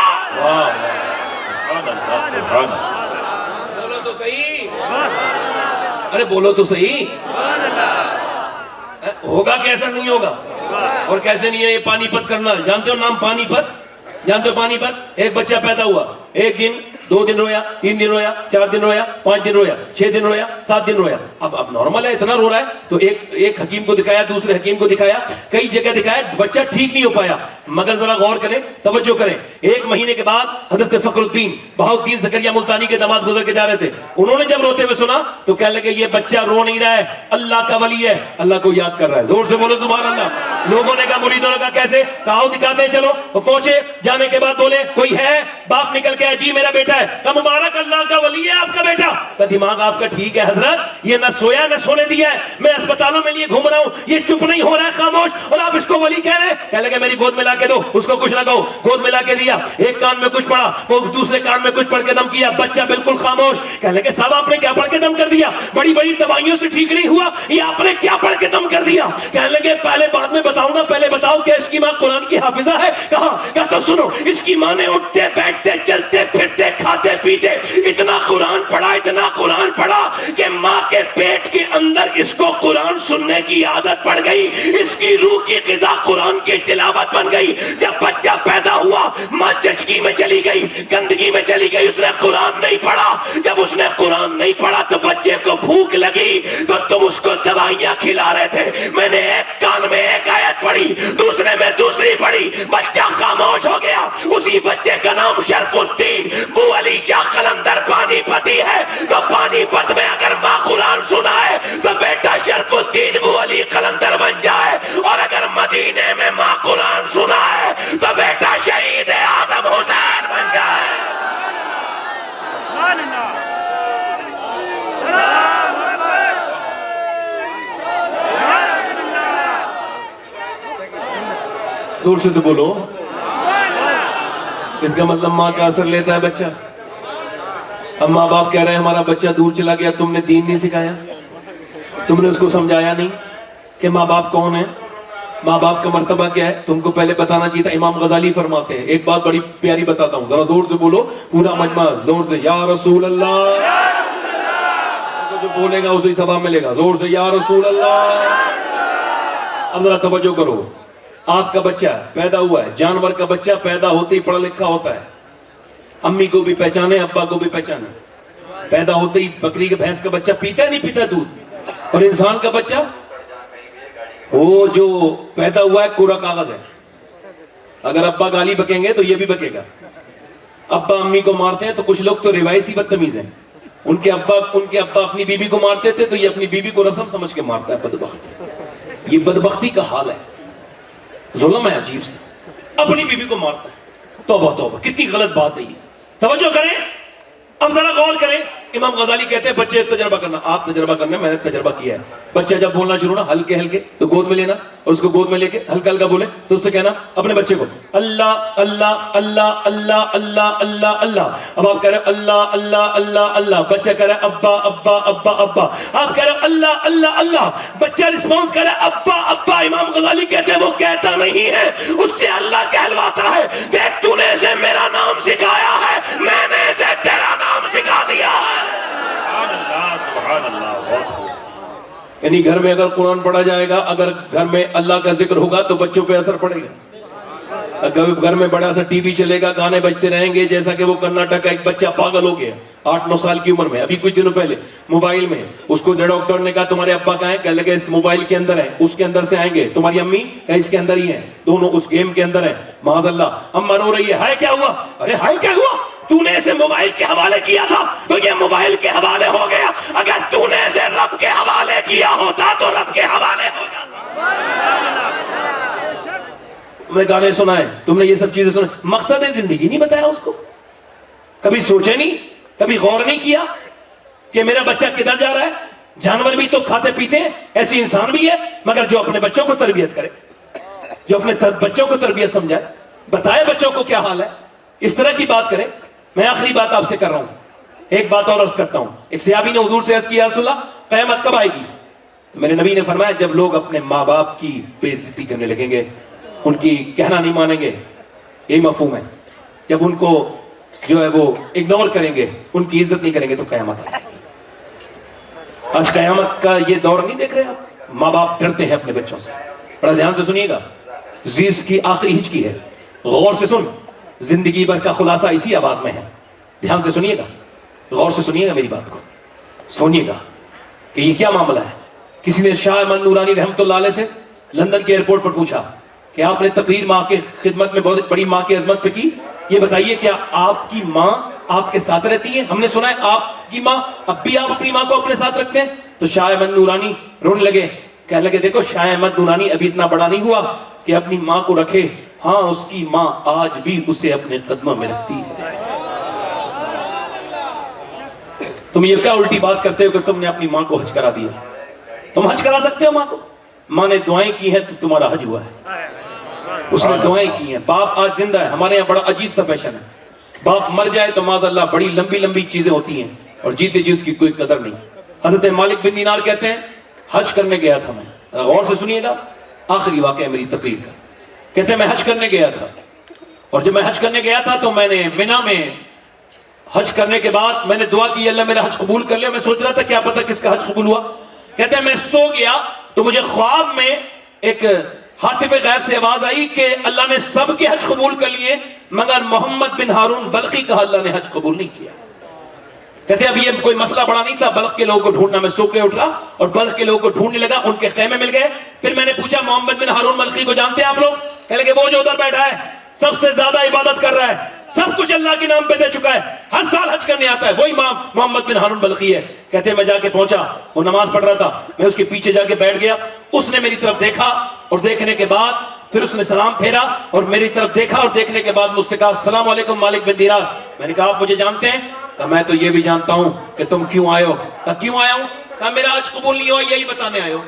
Speaker 1: بولو تو صحیح، ارے بولو تو صحیح. ہوگا کہ ایسا نہیں ہوگا؟ اور کیسے نہیں ہے یہ پانی پت کرنا؟ جانتے ہو نام پانی پت؟ جانتے ہو پانی پت؟ ایک بچہ پیدا ہوا، ایک دن 2 دن رویا، 3 دن رویا، 4 دن رویا، 5 دن رویا، 6 دن رویا، 7 دن رویا. اب نارمل ہے اتنا رو رہا ہے تو ایک حکیم کو دکھایا، دوسرے حکیم کو دکھایا، کئی جگہ دکھایا، بچہ ٹھیک نہیں ہو پایا. مگر ذرا غور کریں، توجہ کریں. 1 مہینے کے بعد حضرت فخر الدین بہاؤالدین زکریا ملتانی کے داماد گزر کے جا رہے تھے. انہوں نے جب روتے ہوئے سنا تو کہنے لگے یہ بچہ رو نہیں رہا ہے، اللہ کا ولی ہے، اللہ کو یاد کر رہا ہے. زور سے بولو سبحان اللہ. لوگوں نے کہا، مریدوں نے کہا کیسے؟ کہا دکھاتے ہیں. چلو وہ پہنچے، جانے کے بعد بولے کوئی ہے؟ باپ نکل کے جی میرا بیٹا ہے. کہا مبارک اللہ کا ولی ہے آپ کا بیٹا. کہا دماغ آپ کا ٹھیک ہے حضرت، یہ نہ سویا نہ سونے دیا ہے، میں اسپتالوں میں لیے گھوم رہا ہوں، یہ چپ نہیں ہو رہا ہے خاموش، اور آپ اس کو ولی کہہ رہے ہیں. کہنے لگے میری گود میں لا کے دو. اس کو کچھ نہ کہو، گود میں لا کے دیا، ایک کان میں کچھ پڑھا، وہ دوسرے کان میں کچھ پڑھ کے دم کیا، بچہ بالکل خاموش. کہنے لگے صاحب آپ نے کیا پڑھ کے دم کر دیا؟ بڑی بڑی دوائیوں سے ٹھیک نہیں ہوا، یہ آپ نے کیا پڑھ کے دم کر دیا؟ کہنے لگے پہلے بعد میں بتاؤں گا، پہلے بتاؤ کہ اس کی ماں قرآن کی حافظہ ہے؟ کہا تو سنو، اس کی ماں نے اٹھتے بیٹھتے چلتے پھرتے کھاتے پیتے اتنا قرآن پڑھا، اتنا قرآن پڑھا کہ ماں کے پیٹ کے اندر اس کو قرآن سننے کی عادت پڑ گئی، اس کی روح کی غذا قرآن کی تلاوت بن گئی. جب بچہ پیدا ہوا ماں چچکی میں چلی گئی، گندگی میں چلی گئی، اس نے قرآن نہیں پڑھا. جب اس نے قرآن نہیں پڑھا تو بچے کو بھوک لگی تو تم اس کو دوائیاں کھلا رہے تھے. میں نے ایک کان میں ایک آیت پڑھی، دوسرے میں دوسری پڑھی، بچہ خاموش ہو گیا. اسی بچے کا نام شرف الدین بو علی شاہ قلندر پانی پتی ہے. تو پانی پت میں اگر ماں قرآن سنا ہے تو بیٹا شرف الدین بو علی قلندر بن جائے، اور اگر مدینے میں ماں قرآن سنا ہے تو بیٹا شہید آدم حسین بن جائے. دور سے تو بولو. اس کا مطلب ماں کا اثر لیتا ہے بچہ. اب ماں باپ کہہ رہے ہیں ہمارا بچہ دور چلا گیا، تم نے دین نہیں سکھایا، تم نے اس کو سمجھایا نہیں کہ ماں باپ کون ہیں، ماں باپ کا مرتبہ کیا ہے. تم کو پہلے بتانا چاہیے تھا. امام غزالی فرماتے ہیں، ایک بات بڑی پیاری بتاتا ہوں، ذرا زور سے بولو پورا مجمع، زور سے یا رسول اللہ. جو بولے گا اسے ثواب ملے گا. زور سے یا رسول اللہ. اب ذرا توجہ کرو. آپ کا بچہ پیدا ہوا ہے، جانور کا بچہ پیدا ہوتے ہی پڑھا لکھا ہوتا ہے، امی کو بھی پہچانے، ابا کو بھی پہچانے. پیدا ہوتے ہی بکری کے بھینس کا بچہ پیتا ہے نہیں پیتا دودھ، اور انسان کا بچہ وہ جو پیدا ہوا ہے کوڑا کاغذ ہے. اگر ابا گالی بکیں گے تو یہ بھی بکے گا. ابا امی کو مارتے ہیں تو کچھ لوگ تو روایتی بدتمیز ہیں، ان کے ابا اپنی بیوی کو مارتے تھے تو یہ اپنی بیوی کو رسم سمجھ کے مارتا ہے. بدبخت، یہ بدبختی کا حال ہے، ظلم ہے عجیب سے، اپنی بیوی کو مارتا ہے. توبہ توبہ، کتنی غلط بات ہے یہ. توجہ کریں، اب ذرا غور کریں.
Speaker 3: امام غزالی کہتے ہیں بچے تجربہ کرنا، آپ تجربہ کرنا، میں نے تجربہ کیا ہے. بچہ جب بولنا شروع نا ہلکے ہلکے تو گود میں لینا اور اس کو گود میں لے کے ہلکا ہلکا بولے تو اس سے کہنا اپنے بچے کو اللہ اللہ اللہ اللہ اللہ اللہ اللہ. اب آپ کہہ رہے اللہ اللہ اللہ اللہ، بچہ کہہ رہا ہے ابا ابا ابا ابا. آپ کہہ رہے ہیں اللہ اللہ اللہ، بچہ رسپانس کر رہا ہے ابا ابا. امام غزالی کہتے ہیں وہ کہتا نہیں ہے، اس سے اللہ کہلواتا ہے. دیکھ تو نے اسے میرا نام سکھایا ہے، میں نے اسے تیرا نام سکھا دیا ہے.
Speaker 4: سبحان اللہ سبحان اللہ. بہت خوب.
Speaker 3: یعنی گھر میں اگر قرآن پڑھا جائے گا، اگر گھر میں اللہ کا ذکر ہوگا تو بچوں پہ اثر پڑے گا. اگر گھر میں بڑا سا ٹی وی چلے گا، گانے بجتے رہیں گے، جیسا کہ وہ کرناٹک کا ایک بچہ پاگل ہو گیا 8-9 سال کی عمر میں، ابھی کچھ دنوں پہلے موبائل میں. اس کو ڈاکٹر نے کہا تمہارے ابا کہاں ہیں؟ کہنے لگے اس موبائل کے اندر ہیں. اس کے اندر سے آئیں گے. تمہاری امی؟ کہا اس کے اندر ہی ہیں. دونوں اس گیم کے اندر ہیں. معاذ اللہ. اما رو رہی ہے، ہائے کیا ہوا؟ ارے ہائے کیا ہوا؟ تو نے اسے موبائل کے حوالے کیا تھا تو یہ موبائل کے حوالے ہو گیا. اگر تو نے اسے رب کے حوالے کیا ہوتا تو رب کے حوالے ہو جاتا. میں گانے سنائے، تم نے یہ سب چیزیں سنائے، مقصد زندگی نہیں بتایا اس کو. کبھی سوچے نہیں، کبھی غور نہیں کیا کہ میرا بچہ کدھر جا رہا ہے. جانور بھی تو کھاتے پیتے ہیں، ایسی انسان بھی ہے، مگر جو اپنے بچوں کو تربیت کرے، جو اپنے بچوں کو تربیت سمجھائے، بتائے بچوں کو کیا حال ہے، اس طرح کی بات کرے. میں آخری بات آپ سے کر رہا ہوں، ایک بات اور عرض کرتا ہوں. ایک صحابی نے حضور سے عرض کیا یا رسول اللہ قیامت کب آئے گی؟ میرے نبی نے فرمایا جب لوگ اپنے ماں باپ کی بے عزتی کرنے لگیں گے، ان کی کہنا نہیں مانیں گے. یہی مفہوم ہے. جب ان کو جو ہے وہ اگنور کریں گے، ان کی عزت نہیں کریں گے تو قیامت آئے. آج قیامت کا یہ دور نہیں دیکھ رہے آپ؟ ماں باپ ڈرتے ہیں اپنے بچوں سے. بڑا دھیان سے سنیے گا، زیس کی آخری ہچکی ہے، غور سے سن. زندگی بھر کا خلاصہ اسی آواز میں ہے. دھیان سے سنیے گا، غور سے سنیے گا میری بات کو. سنیے گا کہ یہ کیا معاملہ ہے. کسی نے شاہ احمد نورانی رحمت اللہ علیہ سے لندن کے ایئرپورٹ پر پوچھا کہ آپ نے تقریر ماں کے خدمت میں بہت بڑی ماں کی عظمت پہ کی، یہ بتائیے کیا آپ کی ماں آپ کے ساتھ رہتی ہے؟ ہم نے سنا ہے آپ کی ماں، اب بھی آپ اپنی ماں کو اپنے ساتھ رکھتے ہیں. تو شاہ احمد نورانی رونے لگے، کہنے لگے دیکھو شاہ احمد نورانی ابھی اتنا بڑا نہیں ہوا کہ اپنی ماں کو رکھے. ہاں اس کی ماں آج بھی اسے اپنے قدموں میں رکھتی ہے. تم یہ کیا الٹی بات کرتے ہو کہ تم نے اپنی ماں کو حج کرا دیا؟ تم حج کرا سکتے ہو ماں کو؟ ماں نے دعائیں کی ہیں تو تمہارا حج ہوا ہے. اس نے دعائیں کی ہیں. باپ آج زندہ ہے. ہمارے یہاں بڑا عجیب سا فیشن ہے، باپ مر جائے تو معاذ اللہ بڑی لمبی لمبی چیزیں ہوتی ہیں اور جیتے جی اس کی کوئی قدر نہیں. حضرت مالک بن دینار کہتے ہیں حج کرنے گیا تھا میں. غور سے سنیے گا، آخری واقعہ میری تقریر کا. کہتے ہیں میں حج کرنے گیا تھا، اور جب میں حج کرنے گیا تھا تو میں نے مینا میں حج کرنے کے بعد میں نے دعا کی اللہ میرا حج قبول کر لیا. میں سوچ رہا تھا کیا پتہ کس کا حج قبول ہوا. کہتے ہیں میں سو گیا تو مجھے خواب میں ایک حاطب غیب سے آواز آئی کہ اللہ نے سب کے حج قبول کر لیے مگر محمد بن ہارون بلخی کا اللہ نے حج قبول نہیں کیا. کہتے ہیں اب یہ کوئی مسئلہ بڑا نہیں تھا، بلخ کے لوگوں کو ڈھونڈنا. میں سو کے اٹھا اور بلخ کے لوگوں کو ڈھونڈنے لگا، ان کے خیمے مل گئے. پھر میں نے پوچھا محمد بن ہارون بلخی کو جانتے ہیں آپ لوگ؟ کہنے لگے وہ جو ادھر بیٹھا ہے سب سے زیادہ عبادت کر رہا ہے، سب کچھ اللہ کے نام پہ دے چکا ہے، ہر سال حج کرنے آتا ہے، وہی محمد بن ہارون بلخی ہے. کہتے ہیں میں جا کے پہنچا، وہ نماز پڑھ رہا تھا، میں اس کے پیچھے جا کے بیٹھ گیا. اس نے میری طرف دیکھا اور دیکھنے کے بعد پھر اس نے سلام پھیرا اور میری طرف دیکھا اور دیکھنے کے بعد مجھ سے کہا السلام علیکم مالک بن دینار. میں نے کہا آپ مجھے جانتے ہیں؟ کہا میں تو یہ بھی جانتا ہوں کہ تم کیوں آئے ہو. کہا کیوں آیا ہوں؟ کہا میرا حج قبول نہیں ہوا، یہی بتانے آئے ہو.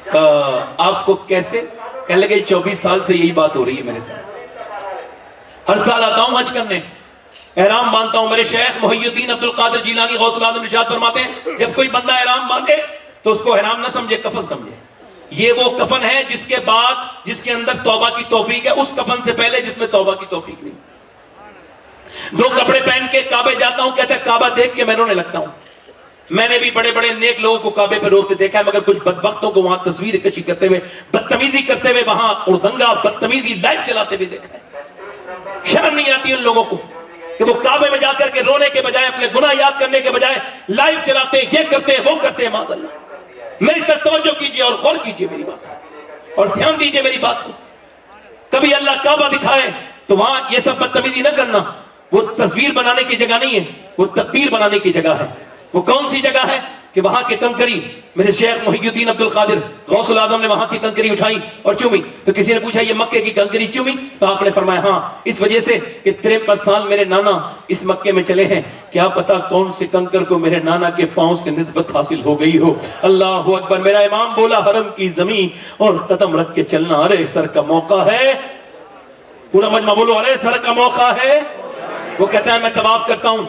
Speaker 3: کہا آپ کو کیسے؟ کہنے لگے 24 سال سے یہی بات ہو رہی ہے میرے ساتھ، ہر سال آتا ہوں حج کرنے، احرام باندھتا ہوں. میرے شیخ محی الدین عبد القادر جیلانی غوث العظم ارشاد فرماتے ہیں جب کوئی بندہ احرام باندھے تو اس کو احرام نہ سمجھے، کفن سمجھے. یہ وہ کفن ہے جس کے بعد جس کے اندر توبہ کی توفیق ہے، اس کفن سے پہلے جس میں توبہ کی توفیق نہیں. 2 کپڑے پہن کے کعبے جاتا ہوں، کہتا ہے کعبہ دیکھ کے میں رونے لگتا ہوں. میں نے بھی بڑے بڑے نیک لوگوں کو کعبے پہ روتے دیکھا ہے، مگر کچھ بدبختوں کو وہاں تصویر کشی کرتے ہوئے، بدتمیزی کرتے ہوئے، وہاں اردنگا بدتمیزی لائف چلاتے ہوئے دیکھا ہے. شرم نہیں آتی ان لوگوں کو کہ وہ کعبے میں جا کر کے رونے کے بجائے، اپنے گناہ یاد کرنے کے بجائے لائف چلاتے، یہ کرتے وہ کرتے. معاذ اللہ. میری طرف توجہ کیجئے اور غور کیجئے میری بات اور دھیان دیجئے میری بات کو. کبھی اللہ کعبہ دکھائے تو وہاں یہ سب بدتمیزی نہ کرنا. وہ تصویر بنانے کی جگہ نہیں ہے، وہ تقدیر بنانے کی جگہ ہے. وہ کون سی جگہ ہے؟ کہ وہاں کی کنکری میرے شیخ محی الدین عبد القادر غوث العظم نے وہاں کی کنکری اٹھائی اور چومی. تو کسی نے پوچھا یہ مکے کی کنکری چومی؟ تو آپ نے فرمایا ہاں، اس وجہ سے کہ 53 سال میرے نانا اس مکے میں چلے ہیں، کیا پتا کون سے کنکر کو میرے نانا کے پاؤں سے نسبت حاصل ہو گئی ہو. اللہ اکبر. میرا امام بولا حرم کی زمین اور قدم رکھ کے چلنا، ارے سر کا موقع ہے. پورا مجمع بولو ارے سر کا موقع ہے. وہ کہتا ہے میں طواف کرتا ہوں،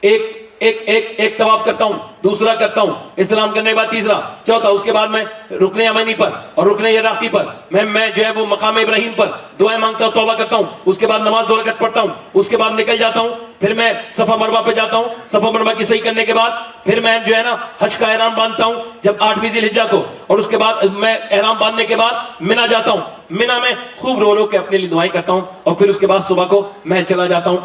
Speaker 3: ایک طواف کرتا ہوں، دوسرا کرتا ہوں، اسلام کرنے کے بعد تیسرا، چوتھا، اس کے بعد میں رکن یمانی پر اور رکن عراقی پر میں جو ہے وہ مقام ابراہیم پر دعائیں مانگتا ہوں، توبہ کرتا ہوں، اس کے بعد نماز 2 رکعت پڑھتا ہوں، اس کے بعد نکل جاتا ہوں، پھر میں صفا مروہ پہ جاتا ہوں، صفا مروہ کی صحیح کرنے کے بعد پھر میں جو ہے نا حج کا احرام باندھتا ہوں جب 8ویں ذی الحجہ کو، اور اس کے بعد میں احرام باندھنے کے بعد منا جاتا ہوں. منا میں خوب رو رو کے اپنے لیے دعائیں کرتا ہوں، اور پھر اس کے بعد صبح کو میں چلا جاتا ہوں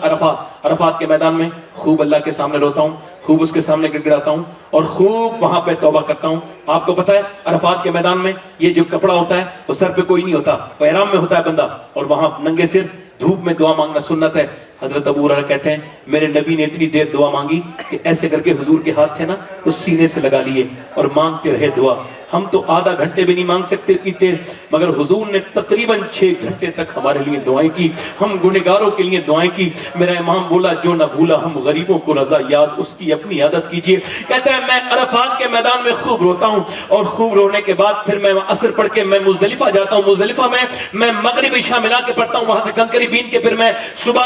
Speaker 3: عرفات کے میدان میں، خوب اللہ کے سامنے روتا ہوں، خوب اس کے سامنے گڑگڑاتا ہوں اور خوب وہاں پہ توبہ کرتا ہوں. آپ کو پتا ہے عرفات کے میدان میں یہ جو کپڑا ہوتا ہے وہ سر پہ کوئی نہیں ہوتا، وہ احرام میں ہوتا ہے بندہ، اور وہاں ننگے سر دھوپ میں دعا مانگنا سنت ہے. حضرت ابو ہریرہ کہتے ہیں میرے نبی نے اتنی دیر دعا مانگی کہ ایسے کر کے حضور کے ہاتھ تھے نا تو سینے سے لگا لیے اور مانگتے رہے دعا. ہم تو آدھا گھنٹے بھی نہیں مانگ سکتے اتنی دیر، مگر حضور نے تقریباً 6 گھنٹے تک ہمارے لیے دعائیں کی، ہم گنہگاروں کے لیے دعائیں کی. میرا امام بولا جو نہ بھولا ہم غریبوں کو رضا یاد، اس کی اپنی عادت کیجئے. کہتا ہے میں عرفات کے میدان میں خوب روتا ہوں، اور خوب رونے کے بعد پھر میں عصر پڑھ کے میں مزدلفہ جاتا ہوں. مزدلفہ میں مغرب عشاء ملا کے پڑھتا ہوں، وہاں سے کنکری بین کے پھر میں صبح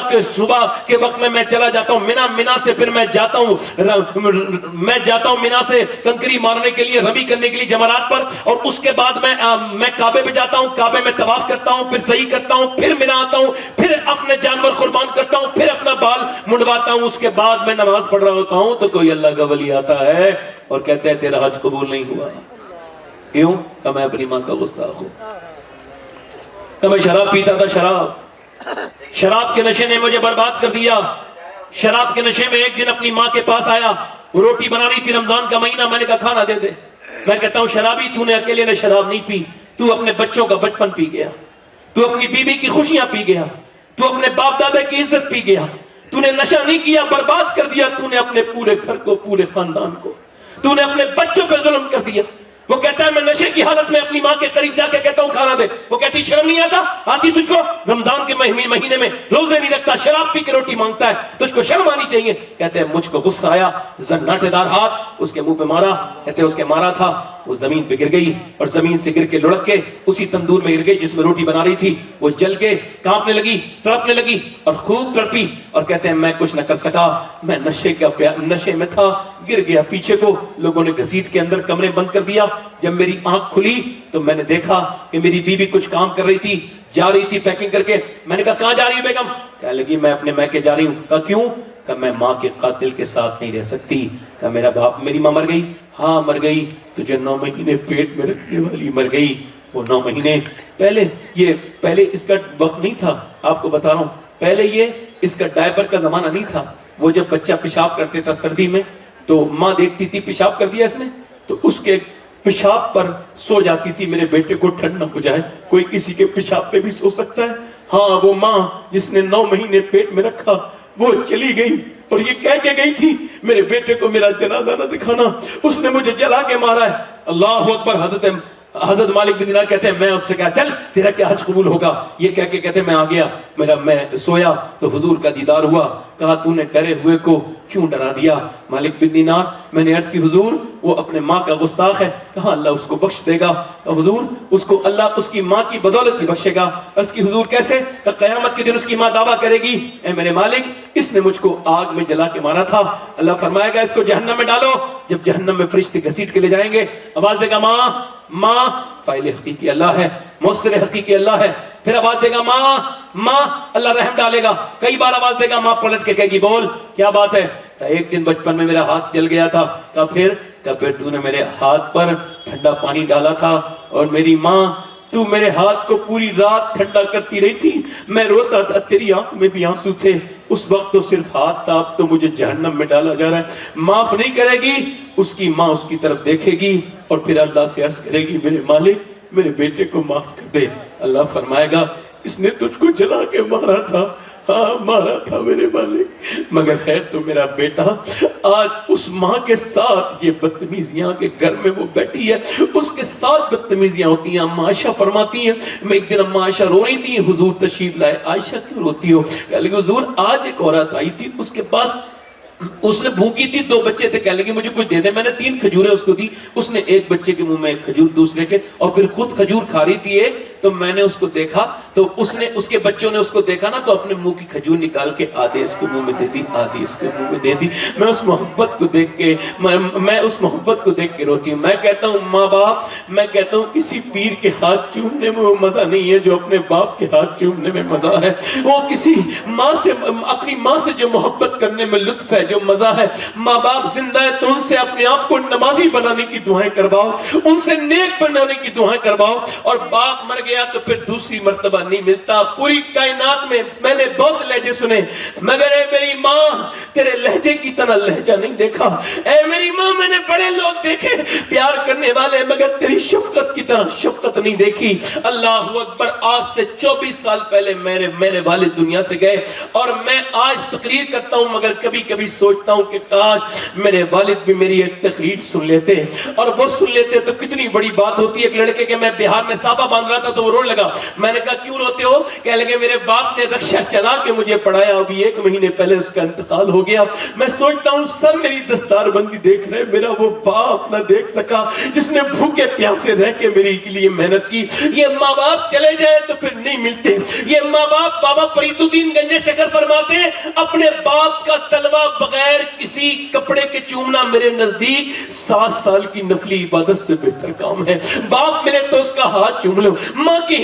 Speaker 3: کے وقت میں چلا جاتا ہوں منا سے، پھر میں جاتا ہوں منا سے کنکری مارنے کے لیے، رمی کرنے کے لیے جمرات پر، اور اس کے بعد میں کعبے پہ جاتا ہوں، کعبے میں طواف کرتا ہوں، پھر صحیح کرتا ہوں، پھر منا آتا ہوں، پھر اپنے جانور قربان کرتا ہوں، پھر اپنا بال منڈواتا ہوں. اس کے بعد میں نماز پڑھ رہا ہوتا ہوں تو کوئی اللہ کا ولی آتا ہے اور کہتا ہے تیرا حج قبول نہیں ہوا. کیوں؟ کہ میں اپنی ماں کا گستاخ ہوں، کہ میں شراب پیتا تھا، شراب کے نشے نے مجھے برباد کر دیا. شراب کے نشے میں ایک دن اپنی ماں کے پاس آیا، وہ روٹی بنا رہی تھی، رمضان کا مہینہ، میں نے کہا کھانا دے دے. میں کہتا ہوں شرابی تو نے اکیلے نے شراب نہیں پی، تو اپنے بچوں کا بچپن پی گیا، تو اپنی بیوی کی خوشیاں پی گیا، تو اپنے باپ دادا کی عزت پی گیا. تو نے نشہ نہیں کیا، برباد کر دیا تو نے اپنے پورے گھر کو، پورے خاندان کو، تو نے اپنے بچوں پہ ظلم کر دیا. وہ کہتا ہے میں نشے کی حالت میں اپنی ماں کے قریب جا کے کہتا ہوں کھانا دے. وہ کہتی شرم نہیں آتی تجھ کو؟ رمضان کے مہینے میں روزے نہیں رکھتا، شراب پی کے روٹی مانگتا ہے، تجھ کو شرم آنی چاہیے. کہتے ہیں مجھ کو غصہ آیا، زناٹے دار ہاتھ اس کے منہ پہ مارا. کہتے ہیں اس کے مارا تھا وہ زمین پہ گر گئی، اور زمین سے گر کے لڑک کے اسی تندور میں گر گئی جس میں روٹی بنا رہی تھی. وہ جل کے کانپنے لگی، تڑپنے لگی اور خوب تڑپی. اور کہتے ہیں میں کچھ نہ کر سکا، میں نشے میں تھا، گر گیا پیچھے کو. لوگوں نے گھسیٹ کے اندر کمرے بند کر دیا. جب میری آنکھ کھلی تو میں نے دیکھا کہ میری بیوی کچھ کام کر رہی تھی، جا رہی تھی پیکنگ کر کے. میں نے کہا کہاں جا رہی ہوں بیگم؟ کہنے لگی میں اپنے میکے جا رہی ہوں. کہا کیوں؟ کہ میں ماں کے قاتل کے ساتھ نہیں رہ سکتی. کہ میری ماں مر گئی؟ ہاں مر گئی. تجھے 9 مہینے پیٹ میں رکھنے والی مر گئی. وہ 9 مہینے پہلے اس کا وقت نہیں تھا. آپ کو بتا رہا ہوں، پہلے اس کا ڈائپر کا زمانہ نہیں تھا. وہ جب بچہ پیشاب کرتے تھا سردی میں تو ماں دیکھتی تھی پیشاب کر دیا اس نے تو اس کے پیشاب پر سو جاتی تھی، میرے بیٹے کو ٹھنڈ نہ ہو جائے. کوئی کسی کے پیشاب پہ بھی سو سکتا ہے. ہاں وہ ماں جس نے 9 مہینے پیٹ میں رکھا وہ چلی گئی اور یہ کہہ کے گئی تھی میرے بیٹے کو میرا جنازہ نہ دکھانا، اس نے مجھے جلا کے مارا ہے. اللہ اکبر. حضرت مالک بن دینار کہتے ہیں میں اس سے کہا چل تیرا کیا حج قبول ہوگا. یہ کہہ کے کہتے ہیں میں آ گیا، میں سویا تو حضور کا دیدار ہوا. کہا تو نے ڈرے ہوئے کو کیوں ڈرا دیا؟ مالک بن دینار میں نے عرض کی حضور وہ اپنے ماں کا گستاخ ہے. کہا اللہ اس کو بخش دے گا. حضور اس کو اللہ اس کی ماں کی بدولت ہی بخشے گا. عرض کی حضور کیسے؟ کہ قیامت کے دن اس کی ماں دعویٰ کرے گی اے میرے مالک اس نے مجھ کو آگ میں جلا کے مارا تھا. اللہ فرمائے گا اس کو جہنم میں ڈالو. جب جہنم میں فرشتے گھسیٹ کے لے جائیں گے آواز دے گا ماں ماں. فاعل حقیقی اللہ ہے، مؤثر حقیقی اللہ ہے. پھر آواز دے گا ماں ماں، اللہ رحم ڈالے گا. کئی بار آواز دے گا ماں، پلٹ کے کہے گی بول کیا بات ہے؟ ایک دن بچپن میں میرا ہاتھ جل گیا تھا. پھر تو نے میرے ہاتھ پر ٹھنڈا پانی ڈالا تھا اور میری ماں تو میرے ہاتھ کو پوری رات ٹھنڈا کرتی رہی تھی. میں روتا تھا، تیری آنکھ میں بھی آنسو تھے. اس وقت تو صرف ہاتھ تھا، اب تو مجھے جہنم میں ڈالا جا رہا ہے. معاف نہیں کرے گی. اس کی ماں اس کی طرف دیکھے گی اور پھر اللہ سے عرض کرے گی میرے مالک میرے بیٹے کو معاف کر دے. اللہ فرمائے گا
Speaker 1: اس نے تجھ کو جلا کے مارا تھا، ہاں مارا تھا میرے مالک، مگر ہے تو میرا بیٹا۔ آج اس ماں کے ساتھ یہ بدتمیزیاں کے گھر میں وہ بیٹھی ہے، اس کے ساتھ بدتمیزیاں ہوتی ہیں۔ اما عائشہ فرماتی ہیں، میں ایک دن اما عائشہ رو رہی تھی، حضور تشریف لائے، عائشہ کیوں روتی ہو؟ کہہ لگی حضور آج ایک عورت آئی تھی، اس کے بعد اس نے بھوکی تھی، 2 بچے تھے، کہنے لگی مجھے کچھ دے دے، میں نے 3 کھجوریں اس کو دی، اس نے ایک بچے کے منہ میں ایک کھجور، دوسرے کے، اور پھر خود کھجور کھا رہی تھی ایک، تو میں نے اس کو دیکھا، تو اس نے، اس کے بچوں نے اس کو دیکھا نا، تو اپنے منہ کی کھجور نکال کے آدھے اس کے منہ میں دے دی، آدھی اس کے منہ میں دے دی۔ میں اس محبت کو دیکھ کے میں اس محبت کو دیکھ کے روتی ہوں۔ میں کہتا ہوں ماں باپ، میں کہتا ہوں کسی پیر کے ہاتھ چومنے میں وہ مزہ نہیں ہے جو اپنے باپ کے ہاتھ چومنے میں مزہ ہے، وہ کسی ماں سے، اپنی ماں سے جو محبت کرنے میں لطف ہے، جو مزہ ہے۔ ماں باپ زندہ ہے تو ان سے اپنے آپ کو نمازی بنانے کی دعائیں کرواؤ، ان سے نیک بنانے کی دعائیں کرواؤ، اور باپ مر گیا تو پھر دوسری مرتبہ نہیں ملتا۔ پوری کائنات میں نے بہت لہجے سنے، مگر اے میری ماں تیرے لہجے کی طرح لہجہ نہیں دیکھا۔ اے میری ماں میں نے بڑے لوگ دیکھے پیار کرنے والے، مگر تیری شفقت کی طرح شفقت نہیں دیکھی۔ اللہ اکبر۔ آج سے 24 سال پہلے میرے والد دنیا سے گئے، اور میں آج تقریر کرتا ہوں، مگر کبھی کبھی سوچتا ہوں کہ کاش میرے والد بھی میری ایک تقریر سن لیتے، اور وہ سن لیتے تو کتنی بڑی بات ہوتی ہے۔ ایک لڑکے کے، میں بہار میں صافہ باندھ رہا تھا تو وہ رونے لگا، میں نے کہا کیوں روتے ہو؟ کہنے لگے میرے باپ نے رکشہ چلا کے مجھے پڑھایا، ابھی 1 مہینے پہلے اس کا انتقال ہو گیا۔ میں سوچتا ہوں سب میری دستار بندی دیکھ رہے، میرا وہ باپ نہ دیکھ سکا جس نے بھوکے پیاسے رہ کے میری کے لیے محنت کی۔ یہ ماں باپ چلے جائیں تو پھر نہیں ملتے، یہ ماں باپ، بابا فرید الدین گنج شکر فرماتے ہیں اپنے باپ کا تلوہ بغیر کسی کپڑے کے چومنا میرے نزدیک 7 سال کی نفلی عبادت سے بہتر کام ہے۔ باپ ملے تو اس کا ہاتھ چوم لو، ماں کی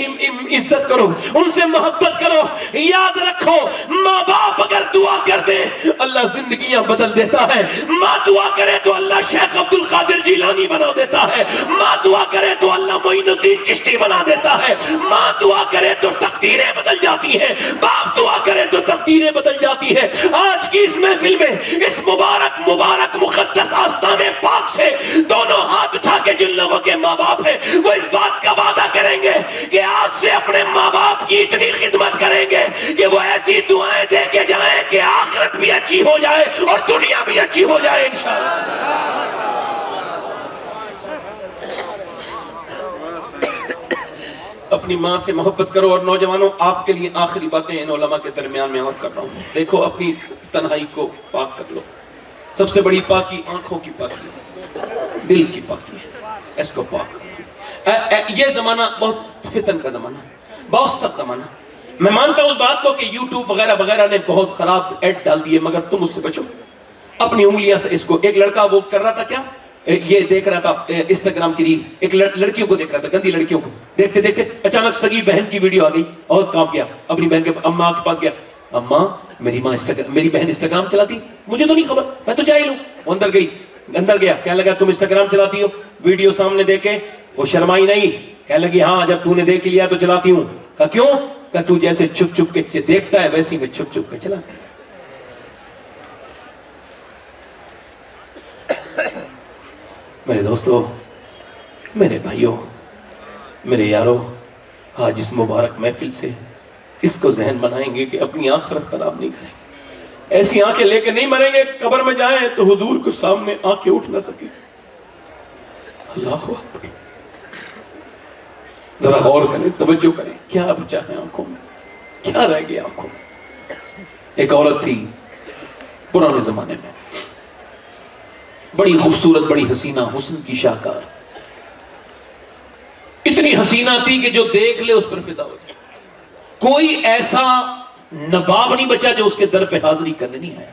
Speaker 1: عزت کرو، ان سے محبت کرو۔ یاد رکھو ماں باپ اگر دعا کر دیں اللہ زندگیاں بدل دیتا ہے، ماں دعا کرے تو اللہ شیخ عبد القادر جیلانی بنا دیتا ہے، ماں دعا کرے تو اللہ معین الدین چشتی بنا دیتا ہے، ماں دعا کرے تو تقدیریں بدل جاتی ہیں، باپ دعا کرے تو تقدیریں بدل جاتی ہیں۔ آج کی اس محفل میں اس مبارک مقدس آستان پاک سے دونوں ہاتھ اٹھا کے جن لوگوں کے ماں باپ ہیں وہ اس بات کا وعدہ کریں گے کہ آج سے اپنے ماں باپ کی اتنی خدمت کریں گے کہ وہ ایسی دعائیں دے کے جائیں کہ آخرت بھی اچھی ہو جائے اور دنیا بھی اچھی ہو جائے انشاءاللہ۔ اپنی ماں سے محبت کرو۔ اور نوجوانوں آپ کے لیے آخری باتیں ان علماء کے درمیان میں اور کر رہا ہوں، دیکھو اپنی تنہائی کو پاک کر لو۔ سب سے بڑی پاکی آنکھوں کی پاکی ہے، دل کی پاکی ہے، اس کو پاک کرو۔ یہ زمانہ بہت فتن کا زمانہ، بہت سخت زمانہ۔ میں مانتا ہوں اس بات کو کہ یوٹیوب وغیرہ وغیرہ نے بہت خراب ایڈ ڈال دیے، مگر تم اس سے بچو اپنی انگلیاں سے۔ اس کو ایک لڑکا وہ کر رہا تھا، کیا یہ دیکھ رہا تھا انسٹاگرام کی ریل، ایک لڑکیوں کو دیکھ رہا تھا، گندی لڑکیوں کو دیکھتے دیکھتے اچانک سگی بہن کی ویڈیو آ گئی اور کام کیا، اپنی بہن کے اماں کے پاس گیا، اماں میری بہن انسٹاگرام چلاتی، مجھے تو نہیں خبر، میں تو جاہل ہوں۔ اندر گیا، کہنے لگا تم انسٹاگرام چلاتی ہو؟ ویڈیو سامنے دیکھے وہ شرمائی نہیں، کہنے لگی ہاں جب تو نے دیکھ لیا تو چلاتی ہوں۔ کہا کیوں؟ کہا تو جیسے چھپ چھپ کے دیکھتا ہے ویسے ہی میں چھپ چھپ کے چلاتا ہوں۔ میرے دوستو، میرے بھائیوں، میرے یاروں، آج اس مبارک محفل سے اس کو ذہن بنائیں گے کہ اپنی آخرت خراب نہیں کریں گے، ایسی آنکھیں لے کے نہیں مریں گے قبر میں جائیں تو حضور کو سامنے آنکھیں اٹھ نہ سکیں۔ اللہ اکبر، ذرا غور کریں، توجہ کریں، کیا بچا ہے آنکھوں میں، کیا رہ گیا آنکھوں میں۔ ایک عورت تھی پرانے زمانے میں، بڑی خوبصورت، بڑی حسینہ، حسن کی شاہکار، اتنی حسینہ تھی کہ جو دیکھ لے اس پر فدا ہو جائے۔ کوئی ایسا نواب نہیں بچا جو اس کے در پہ حاضری کرنے نہیں آیا،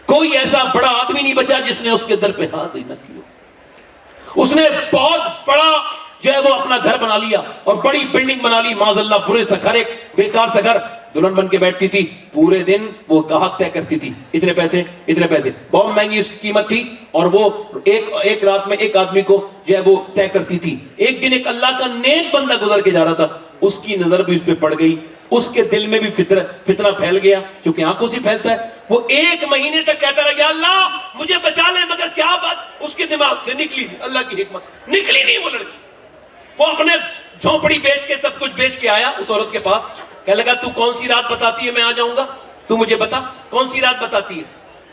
Speaker 1: کوئی ایسا بڑا آدمی نہیں بچا جس نے اس کے در پہ حاضری نہ کی ہو۔ اس نے بہت بڑا جو ہے وہ اپنا گھر بنا لیا اور بڑی بلڈنگ بنا لی، معاذ اللہ برے سا گھر، ایک بیکار سا گھر، دلہن بن کے بیٹھتی تھی، پورے دن وہ گاہک طے کرتی تھی، اتنے پیسے اتنے پیسے، بہت مہنگی اس کی قیمت تھی، اور وہ ایک رات میں ایک آدمی کو جو ہے وہ طے کرتی تھی۔ ایک دن ایک اللہ کا نیک بندہ گزر کے جا رہا تھا، اس کی نظر بھی اس پہ پڑ گئی، اس کے دل میں بھی فتنہ پھیل گیا، کیونکہ آنکھوں سے پھیلتا ہے۔ وہ 1 مہینے تک کہتا رہا یا اللہ مجھے بچا لے، مگر کیا بات اس کے دماغ سے نکلی، اللہ کی حکمت نکلی نہیں وہ لڑکی۔ وہ اپنے
Speaker 3: جھونپڑی بیچ کے سب کچھ بیچ کے آیا اس عورت کے پاس. کہنے لگا تو کون سی رات بتاتی ہے میں آ جاؤں گا, تو مجھے بتا کون سی رات بتاتی ہے.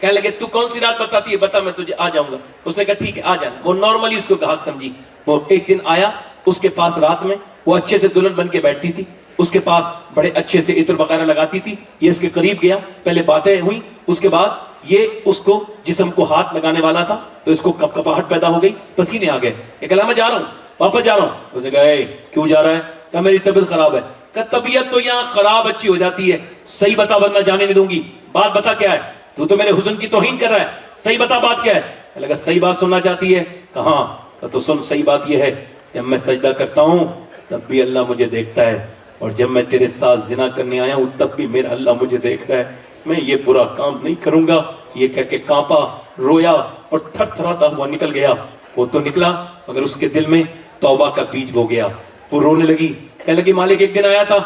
Speaker 3: کہنے لگے تو کون سی رات بتاتی ہے بتا, میں تجھے آ جاؤں گا. اس نے کہا ٹھیک ہے آ جانا. وہ نارملی اس کو گاہک سمجھی. وہ ایک دن آیا اس کے پاس رات میں, وہ اچھے سے دلہن بن کے بیٹھتی تھی, اس کے پاس بڑے اچھے سے عطر وغیرہ لگاتی تھی. یہ اس کے قریب گیا, پہلے باتیں ہوئی, اس کے بعد یہ اس کو جسم کو ہاتھ لگانے والا تھا تو اس کو کپکپاہٹ پیدا ہو گئی, پسینے آ گئے. یہ کہا میں جا رہا ہوں, واپس جا رہا ہوں. اس نے کہا اے کیوں جا رہا ہے؟ کہا میری طبیعت خراب ہے. کہا طبیعت تو یہاں خراب اچھی ہو جاتی ہے, صحیح بتا ورنہ جانے نہیں دوں گی. بات بتا کیا ہے, تو میرے حسن کی توہین کر رہا ہے, صحیح بتا بات کیا ہے. کہا لگا صحیح بات سننا چاہتی ہے؟ کہاں. کہا تو سن, صحیح بات یہ ہے جب میں سجدہ کرتا ہوں تب بھی اللہ مجھے دیکھتا ہے, اور جب میں تیرے ساتھ زنا کرنے آیا ہوں تب بھی میرا اللہ مجھے دیکھ رہا ہے. میں یہ برا کام نہیں کروں گا. یہ کہہ کے کانپا, رویا اور تھر تھراتا ہوا نکل گیا. وہ تو نکلا مگر اس کے دل میں توبہ کا بیج بو گیا. وہ رونے لگی, کہنے لگی مالک ایک دن آیا تھا,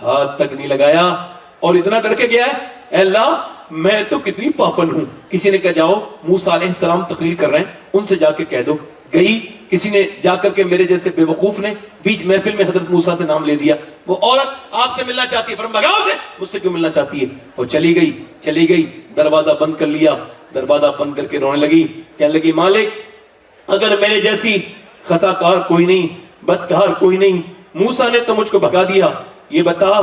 Speaker 3: ہاتھ تک نہیں لگایا اور اتنا ڈر کے گیا ہے, اے اللہ میں تو کتنی پاپن ہوں. کسی نے کہا جاؤ موسیٰ علیہ السلام تقریر کر رہے ہیں, ان سے جا کے کہہ دو. گئی, کسی نے جا کر کے میرے جیسے بے وقوف نے بیچ محفل میں حضرت موسیٰ سے نام لے دیا. وہ عورت آپ سے ملنا چاہتی ہے, پر بھگاؤ سے, مجھ سے کیوں ملنا چاہتی ہے. وہ چلی گئی, دروازہ بند کر لیا. دروازہ بند کر کے رونے لگی, کہنے لگی مالک اگر میرے جیسی خطا کار کوئی نہیں, بدکار کوئی نہیں, موسیٰ نے تو مجھ کو بھگا دیا, یہ بتا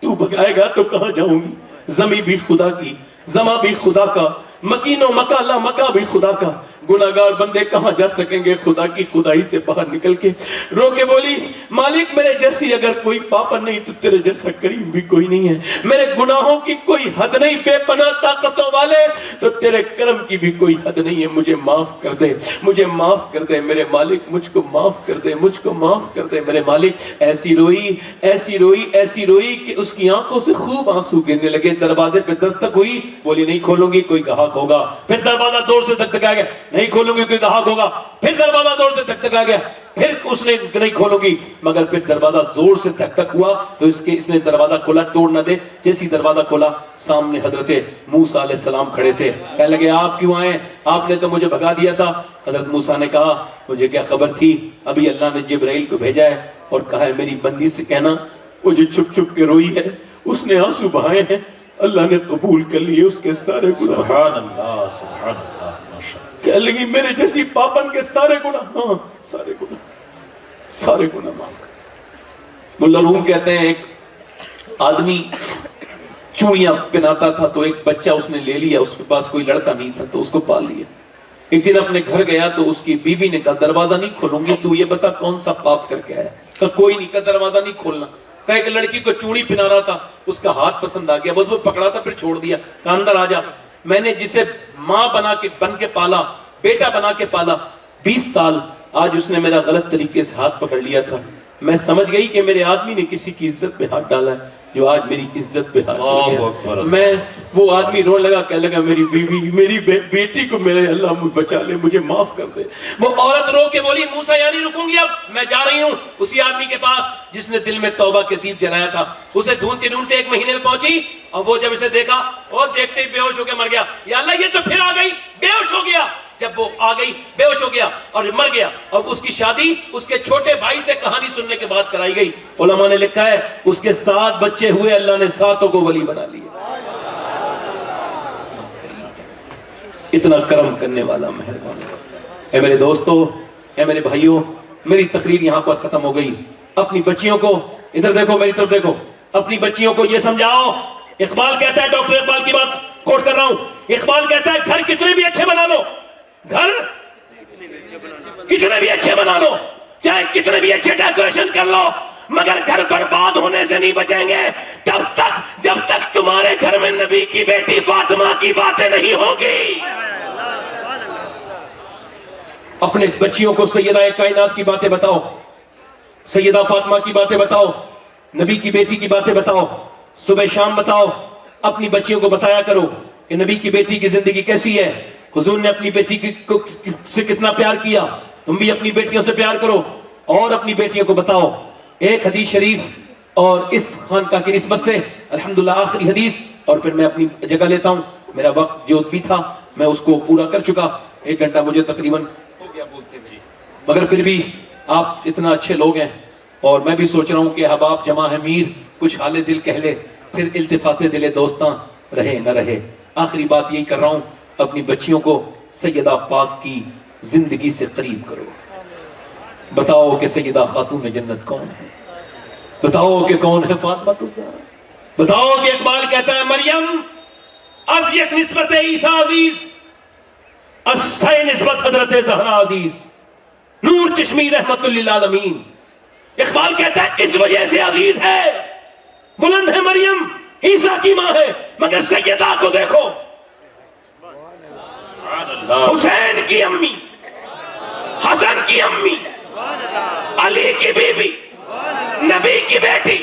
Speaker 3: تو بھگائے گا تو کہاں جاؤں گی. زمین بھی خدا کی, زماں بھی خدا کا, مکین و مکہ لا مکہ بھی خدا کا. گناہگار بندے کہاں جا سکیں گے خدا کی خدائی سے باہر نکل کے. رو کے بولی مالک میرے جیسی اگر کوئی پاپن نہیں تو تیرے جیسا کریم بھی کوئی نہیں ہے. میرے گناہوں کی کوئی حد نہیں, بے پناہ طاقتوں والے, تو تیرے کرم کی بھی کوئی حد نہیں ہے. مجھے معاف کر دے, مجھے معاف کر دے میرے مالک, مجھ کو معاف کر دے, مجھ کو معاف کر دے میرے مالک. ایسی روئی ایسی روئی ایسی روئی کہ اس کی آنکھوں سے خوب آنسو گرنے لگے. دروازے پہ دستک ہوئی, بولی نہیں کھولوں گی کوئی گاہک ہوگا. پھر دروازہ دور سے دھکدھکایا گیا, نہیں کھولوں گی کوئی گاہک ہوگا. پھر دروازہ دور سے دھکدھکایا گیا, پھر اس نے نہیں کھولوں گی, مگر پھر دروازہ زور سے دھک دھک ہوا تو اس نے دروازہ کھولا, توڑ نہ دے. جیسی دروازہ کھولا سامنے حضرت موسیٰ علیہ السلام کھڑے تھے. کہنے لگے آپ کیوں آئے, آپ نے تو مجھے بھگا دیا تھا. حضرت موسیٰ نے کہا مجھے کیا خبر تھی, ابھی اللہ نے جبرائیل کو بھیجا ہے اور کہا ہے میری بندی سے کہنا وہ جو چھپ چھپ کے روئی ہے, اس نے آنسو بہائے ہیں, اللہ نے قبول کر لیے اس کے سارے گناہ.
Speaker 4: سبحان اللہ سبحان اللہ ماشاء اللہ.
Speaker 3: کہنے لگی میرے جیسی پاپن کے سارے گناہ, ہاں سارے گناہ معاف. ملا روم کہتے ہیں ایک آدمی چوڑیاں پہناتا تھا تو ایک بچہ اس نے لے لیا, اس کے پاس کوئی لڑکا نہیں تھا تو اس کو پال لیا. ایک دن اپنے گھر گیا تو اس کی بیوی نے کہا دروازہ نہیں کھولوں گی, تو یہ بتا کون سا پاپ کر کے آیا. کہا کوئی نہیں. کہا دروازہ نہیں کھولنا. کہا ایک لڑکی کو چوڑی پہنا رہا تھا, اس کا ہاتھ پسند آ گیا, بس وہ پکڑا تھا پھر چھوڑ دیا. کہا اندر آ جا, میں نے جسے ماں بن کے پالا, بیٹا بنا کے پالا, 20 سال آج اس نے میرا غلط طریقے سے ہاتھ پکڑ لیا تھا. میں سمجھ گئی کہ میرے آدمی نے کسی کی عزت پہ ہاتھ ڈالا ہے جو آج میری عزت پہ ہاتھ ڈالا. میں وہ آدمی رونے لگا, کہنے لگا میری بیوی میری بیٹی کو میرے اللہ مجھ بچا لے, مجھے معاف کر دے. وہ عورت رو کے بولی موسیٰ یہاں نہیں رکوں گی, اب میں جا رہی ہوں اسی آدمی کے پاس جس نے دل میں توبہ کے دیپ جلایا تھا. اسے ڈھونڈتے ڈھونڈتے 1 مہینے میں پہنچی, اور وہ جب اسے دیکھا اور دیکھتے ہی بے ہوش ہو کے مر گیا. یا اللہ یہ تو پھر آ گئی, بے ہوش ہو گیا. جب وہ آ گئی بے ہوش ہو گیا اور مر گیا, اور اس کی شادی اس کے چھوٹے بھائی سے کہانی سننے کے بعد کرائی گئی. علماء نے لکھا ہے اس کے 7 بچے ہوئے, اللہ نے 7 کو ولی بنا لیا. اتنا کرم کرنے والا مہربان. اے میرے دوستو, اے میرے بھائیوں, میری تقریر یہاں پر ختم ہو گئی. اپنی بچیوں کو ادھر دیکھو, میری طرف دیکھو, اپنی بچیوں کو یہ سمجھاؤ. اقبال کہتا ہے, ڈاکٹر اقبال کی بات کوٹ کر رہا ہوں, اقبال کہتا ہے گھر کتنے بھی اچھے بنا لو, گھر کتنے بھی اچھے بنا لو, چاہے کتنے بھی اچھے ڈیکوریشن کر لو, مگر گھر برباد ہونے سے نہیں بچیں گے جب تک تمہارے گھر میں نبی کی بیٹی فاطمہ کی باتیں نہیں ہوگی. اپنے بچیوں کو سیدہ کائنات کی باتیں بتاؤ, سیدہ فاطمہ کی باتیں بتاؤ, نبی کی بیٹی کی باتیں بتاؤ, صبح شام بتاؤ. اپنی بچیوں کو بتایا کرو کہ نبی کی بیٹی کی زندگی کیسی ہے, حضور نے اپنی بیٹی سے کتنا پیار کیا, تم بھی اپنی بیٹیوں سے پیار کرو اور اپنی بیٹیوں کو بتاؤ. ایک حدیث شریف اور اس خانقاہ کی نسبت سے الحمدللہ آخری حدیث, اور پھر میں اپنی جگہ لیتا ہوں. میرا وقت جو بھی تھا میں اس کو پورا کر چکا, 1 گھنٹہ مجھے تقریباً ہو گیا بولتے, مگر پھر بھی آپ اتنا اچھے لوگ ہیں,
Speaker 1: اور میں بھی سوچ رہا ہوں کہ احباب جمع ہے میر، کچھ حال دل کہہ لے، پھر التفات دل دوستاں رہے نہ رہے۔ آخری بات یہی کر رہا ہوں، اپنی بچیوں کو سیدہ پاک کی زندگی سے قریب کرو۔ بتاؤ کہ سیدہ خاتون جنت کون ہے، بتاؤ کہ کون ہے فاطمہ الزہرا، بتاؤ کہ اقبال کہتا ہے مریم از یک نسبت عیسیٰ عزیز، از سے نسبت حضرت زہرا عزیز، نور چشمی رحمت للعالمین۔ اقبال کہتا ہے اس وجہ سے عزیز ہے، بلند ہے مریم، عیسیٰ کی ماں ہے، مگر سیدہ کو دیکھو، حسین کی امی، حسن کی امی، علی کی بیوی، نبی کی بیٹی،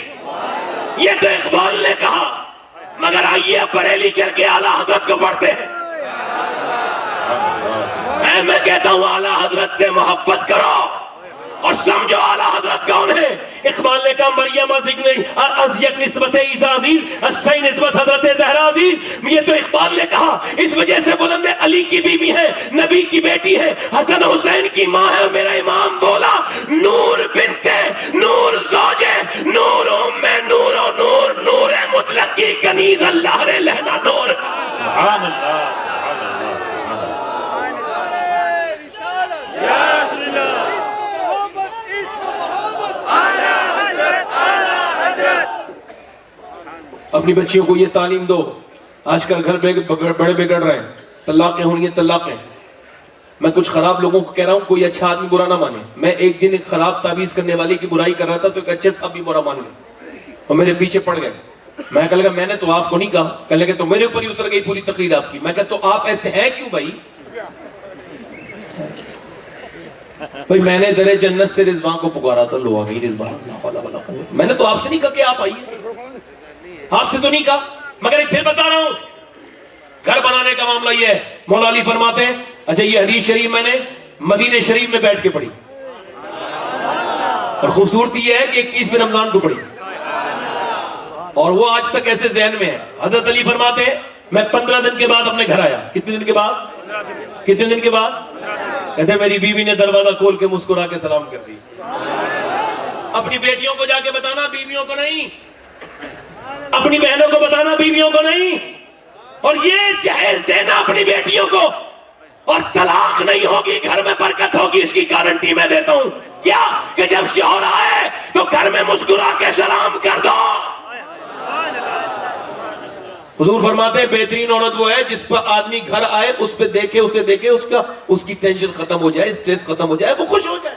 Speaker 1: یہ تو اقبال نے کہا، مگر آئیے اب بریلی چل کے اعلیٰ حضرت کو پڑھتے ہیں۔ میں کہتا ہوں اعلیٰ حضرت سے محبت کرو اور سمجھو اعلیٰ حضرت کون ہے۔ اقبال نے کہا مریم از یک نسبت عیسیٰ عزیز، از سی نسبت حضرت زہرا عزیز، یہ تو اقبال نے کہا، اس وجہ سے بلند ہے، علی کی بیوی ہے، نبی کی بیٹی ہے، حسن حسین کی ماں ہے۔ میرا امام بولا نور بنت نور زوج نور ام نور و نور، نور مطلق کی کنیز اللہ رے لہنا نور۔
Speaker 4: سبحان اللہ، سبحان اللہ، سبحان
Speaker 1: اپنی بچیوں کو یہ تعلیم دو۔ آج کل گھر بڑے بگڑ رہے ہیں، طلاقیں ہو رہی ہیں، طلاقیں۔ میں کچھ خراب لوگوں کو کہہ رہا ہوں، کوئی اچھا آدمی برا نہ مانے۔ میں ایک دن ایک خراب تعویذ کرنے والی کی برائی کر رہا تھا تو ایک اچھے صاحب بھی برا مان گئے اور میرے پیچھے پڑ گئے۔ میں کہہ لگا میں نے تو آپ کو نہیں کہا، کہہ لگا تو میرے اوپر ہی اتر گئی پوری تقریر آپ کی۔ میں کہا تو آپ ایسے ہیں کیوں بھائی؟ بھائی میں نے در جنت سے رضوان کو پکارا تھا، لو آ گئی رضوان۔ میں نے تو آپ سے نہیں کہا کہ آپ آئیے، آپ سے تو نہیں کہا، مگر ایک پھر بتا رہا ہوں، گھر بنانے کا معاملہ یہ ہے۔ مولا علی فرماتے ہیں، اچھا یہ حدیث شریف میں نے مدینہ شریف میں بیٹھ کے پڑھی، اور خوبصورتی یہ ہے کہ 21 رمضان کو پڑھی، اور وہ آج تک ایسے ذہن میں ہے۔ حضرت علی فرماتے ہیں میں 15 دن کے بعد اپنے گھر آیا۔ کتنے دن کے بعد؟ کتنے دن کے بعد؟ کہتے ہیں میری بیوی نے دروازہ کھول کے مسکرا کے سلام کر دی۔ اپنی بیٹیوں کو جا کے بتانا، بیویوں کو نہیں، اپنی بہنوں کو بتانا، بیویوں کو نہیں، اور یہ جہیز دینا اپنی بیٹیوں کو، اور طلاق نہیں ہوگی، گھر میں برکت ہوگی، اس کی گارنٹی میں دیتا ہوں۔ کیا کہ جب شوہر آئے تو گھر میں مسکرا کے سلام کر دو۔ حضور فرماتے ہیں بہترین عورت وہ ہے جس پر آدمی گھر آئے، اس پہ دیکھے، اسے دیکھے، اس کی ٹینشن ختم ہو جائے، سٹریس ختم ہو جائے، وہ خوش ہو جائے۔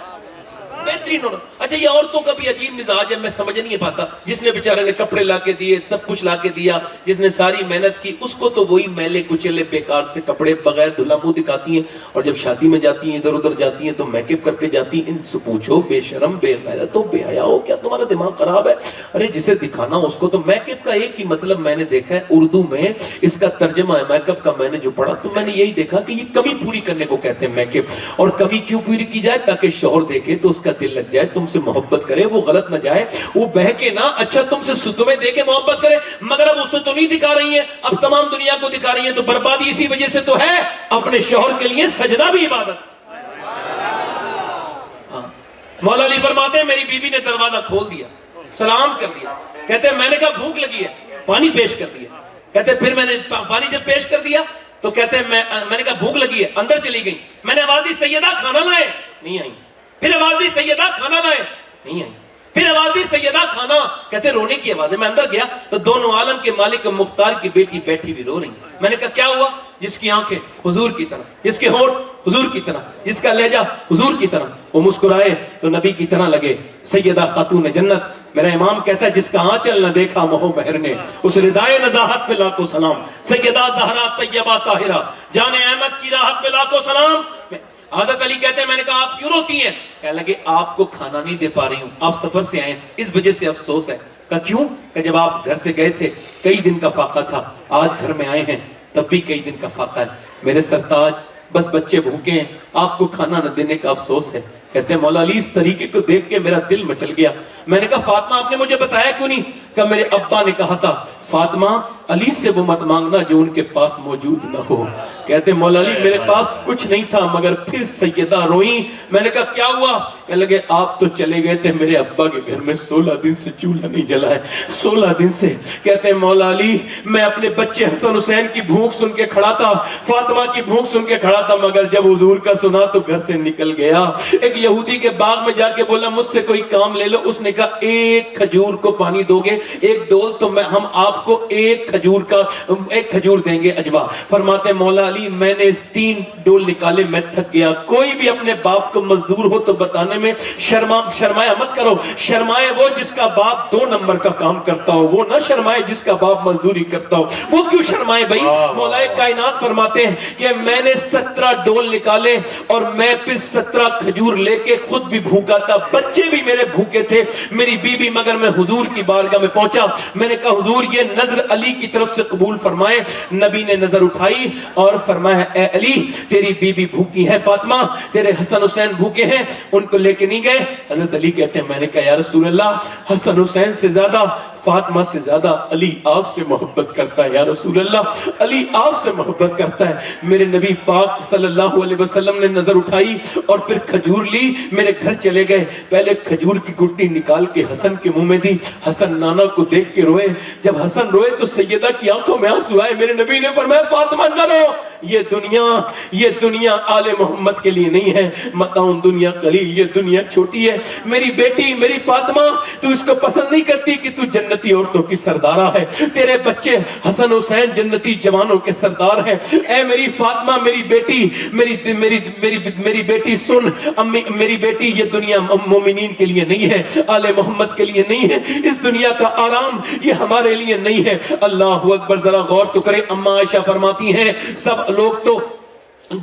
Speaker 1: بہترین عورت۔ اچھا یہ عورتوں کا بھی عجیب مزاج ہے، میں سمجھ نہیں پاتا۔ جس نے بیچارے نے کپڑے لا کے دیے، سب کچھ لا کے دیا، جس نے ساری محنت کی، اس کو تو وہی میلے کچیلے بیکار سے کپڑے بغیر دھلا منہ دکھاتی ہیں، اور جب شادی میں جاتی ہیں، ادھر ادھر جاتی ہیں تو میک اپ کر کے جاتی ہیں۔ ان سے پوچھو بے شرم بے غیرت ہو، بے حیا ہو، کیا تمہارا دماغ خراب ہے؟ ارے جسے دکھانا اس کو تو میک اپ کا ایک ہی مطلب میں نے دیکھا ہے اردو میں، اس کا ترجمہ ہے میک اپ کا، میں نے جو پڑھا تو میں نے یہی دیکھا کہ یہ کمی پوری کرنے کو کہتے ہیں میک اپ۔ اور کمی کیوں پوری کی جائے؟ تاکہ شوہر دیکھے تو اس کا دل لگ جائے، تم سے محبت کرے، وہ غلط نہ جائے، وہ بہکے نہ، اچھا تم سے تمہیں دے کے محبت کرے، مگر اب اسے تو نہیں دکھا رہی ہیں، اب تمام دنیا کو دکھا رہی ہیں، تو بربادی اسی وجہ سے تو ہے۔ اپنے شوہر کے لیے سجدہ بھی عبادت۔ مولا علی فرماتے ہیں میری بیوی نے دروازہ کھول دیا، سلام کر دیا، کہتے ہیں میں نے کہا بھوک لگی ہے، پانی پیش کر دیا، کہتے ہیں پھر میں نے پانی جب پیش کر دیا تو کہتے ہیں میں نے کہا بھوک لگی ہے، اندر چلی گئی، میں نے آواز دی سیدہ کھانا لائے، نہیں آئی، پھر آواز دی سیدہ کھانا لائے، نہیں آئی، پھر آواز دی سیدہ کھانا، کہتے رونے کی آواز ہے۔ میں اندر گیا تو دونوں عالم کے مالک مختار کی بیٹی بیٹھی بھی رو رہی ہیں۔ میں نے کہا کیا ہوا؟ جس کی آنکھیں حضور کی طرح، جس کے ہونٹ حضور کی طرح، جس کا لہجہ حضور کی طرح، وہ مسکرائے تو نبی کی طرح لگے۔ سیدہ خاتون جنت، میرا امام کہتا ہے جس کا آنچل نہ دیکھا مہو مہر نے، اس ردائے نزاہت پہ لاکھوں سلام۔ سیدہ زہرا طیبہ طاہرہ جان احمد کی راحت پہ لاکھوں سلام۔ حضرت علی کہتے ہیں میں نے کہا آپ کیوں روتی ہیں؟ کہنے لگے آپ کو کھانا نہیں دے پا رہی ہوں، آپ سفر سے آئے اس وجہ سے افسوس ہے۔ کہا کیوں؟ کہ جب آپ گھر سے گئے تھے کئی دن کا فاقہ تھا، آج گھر میں آئے ہیں تب بھی کئی دن کا فاقہ ہے۔ میرے سرتاج بس بچے بھوکے ہیں، آپ کو کھانا نہ دینے کا افسوس ہے۔ کہتے ہیں مولا علی اس طریقے کو دیکھ کے میرا دل مچل گیا۔ میں نے کہا فاطمہ آپ نے مجھے بتایا کیوں نہیں؟ کہ میرے ابا نے کہا تھا فاطمہ علی سے وہ مت مانگنا جو ان کے پاس موجود نہ ہو۔ کہتے ہیں مولا علی میرے پاس کچھ نہیں تھا مگر پھر سیدہ روئیں۔ میں نے کہا کیا ہوا؟ کہنے لگے آپ تو چلے گئے تھے، میرے ابا کے گھر میں 16 دن سے چولہا نہیں جلا ہے، 16 دن سے۔ کہتے ہیں مولا علی میں اپنے بچے حسن حسین کی بھوک سن کے کھڑا تھا، فاطمہ کی بھوک سن کے کھڑا تھا، مگر جب حضور کا سنا تو گھر سے نکل گیا۔ ایک یہودی کے باغ میں جا کے بولا مجھ سے کوئی کام لے لو، اس نے کہا ایک کھجور کو پانی دو گے ایک ڈول تو ہم آپ کو ایک کھجور دیں گے اجوا۔ فرماتے مولا علی میں نے اس 3 ڈول نکالے، میں تھک گیا۔ کوئی بھی اپنے باپ کو مزدور ہو تو بتانے میں شرمایا مت کرو، شرمائے وہ جس کا باپ 2 نمبر کا کام کرتا ہو، وہ نہ شرمائے جس کا باپ مزدوری کرتا ہو، وہ کیوں شرمائے بھائی؟ مولا کائنات فرماتے ہیں کہ میں نے 17 ڈول نکالے اور میں پھر 17 کھجور لے کے خود بھی بھوکا تھا، بچے بھی میرے بھوکے تھے، میری بیوی، مگر میں حضور کی بارگاہ میں پہنچا، میں نے کہا حضور یہ نظر علی کی طرف سے قبول فرمائے۔ نبی نے نظر اٹھائی اور فرمایا اے علی تیری بیوی بھوکی ہے، فاطمہ تیرے حسن حسین بھوکے ہیں، ان کو لے کے نہیں گئے؟ حضرت علی کہتے ہیں میں نے کہا یا رسول اللہ حسن حسین سے زیادہ، فاطمہ سے زیادہ علی آپ سے محبت کرتا ہے، یا رسول اللہ علی آپ سے محبت کرتا ہے۔ میرے نبی پاک صلی اللہ علیہ وسلم نے نظر اٹھائی اور پھر کھجور لی، میرے گھر چلے گئے، پہلے کھجور کی گٹی نکال کے حسن کے منہ میں دی، حسن نانا کو دیکھ کے روئے، جب حسن روئے تو سیدہ کی آنکھوں میں آنسو آئے، میرے نبی نے فرمایا فاطمہ نہ رو، یہ دنیا آل محمد کے لیے نہیں ہے، متاع دنیا قلیل، یہ دنیا چھوٹی ہے، میری بیٹی میری فاطمہ تو اس کو پسند نہیں کرتی کہ تو جنتی عورتوں کی سردارہ ہے، تیرے بچے حسن حسین جنتی جوانوں کے سردار ہیں، اے میری فاطمہ میری بیٹی، میری بیٹی سن، امی میری بیٹی یہ دنیا مومنین کے لیے نہیں ہے، آل محمد کے لیے نہیں ہے، اس دنیا کا آرام یہ ہمارے لیے نہیں ہے۔ اللہ اکبر، ذرا غور تو کرے، اما عائشہ فرماتی ہیں سب لوگ تو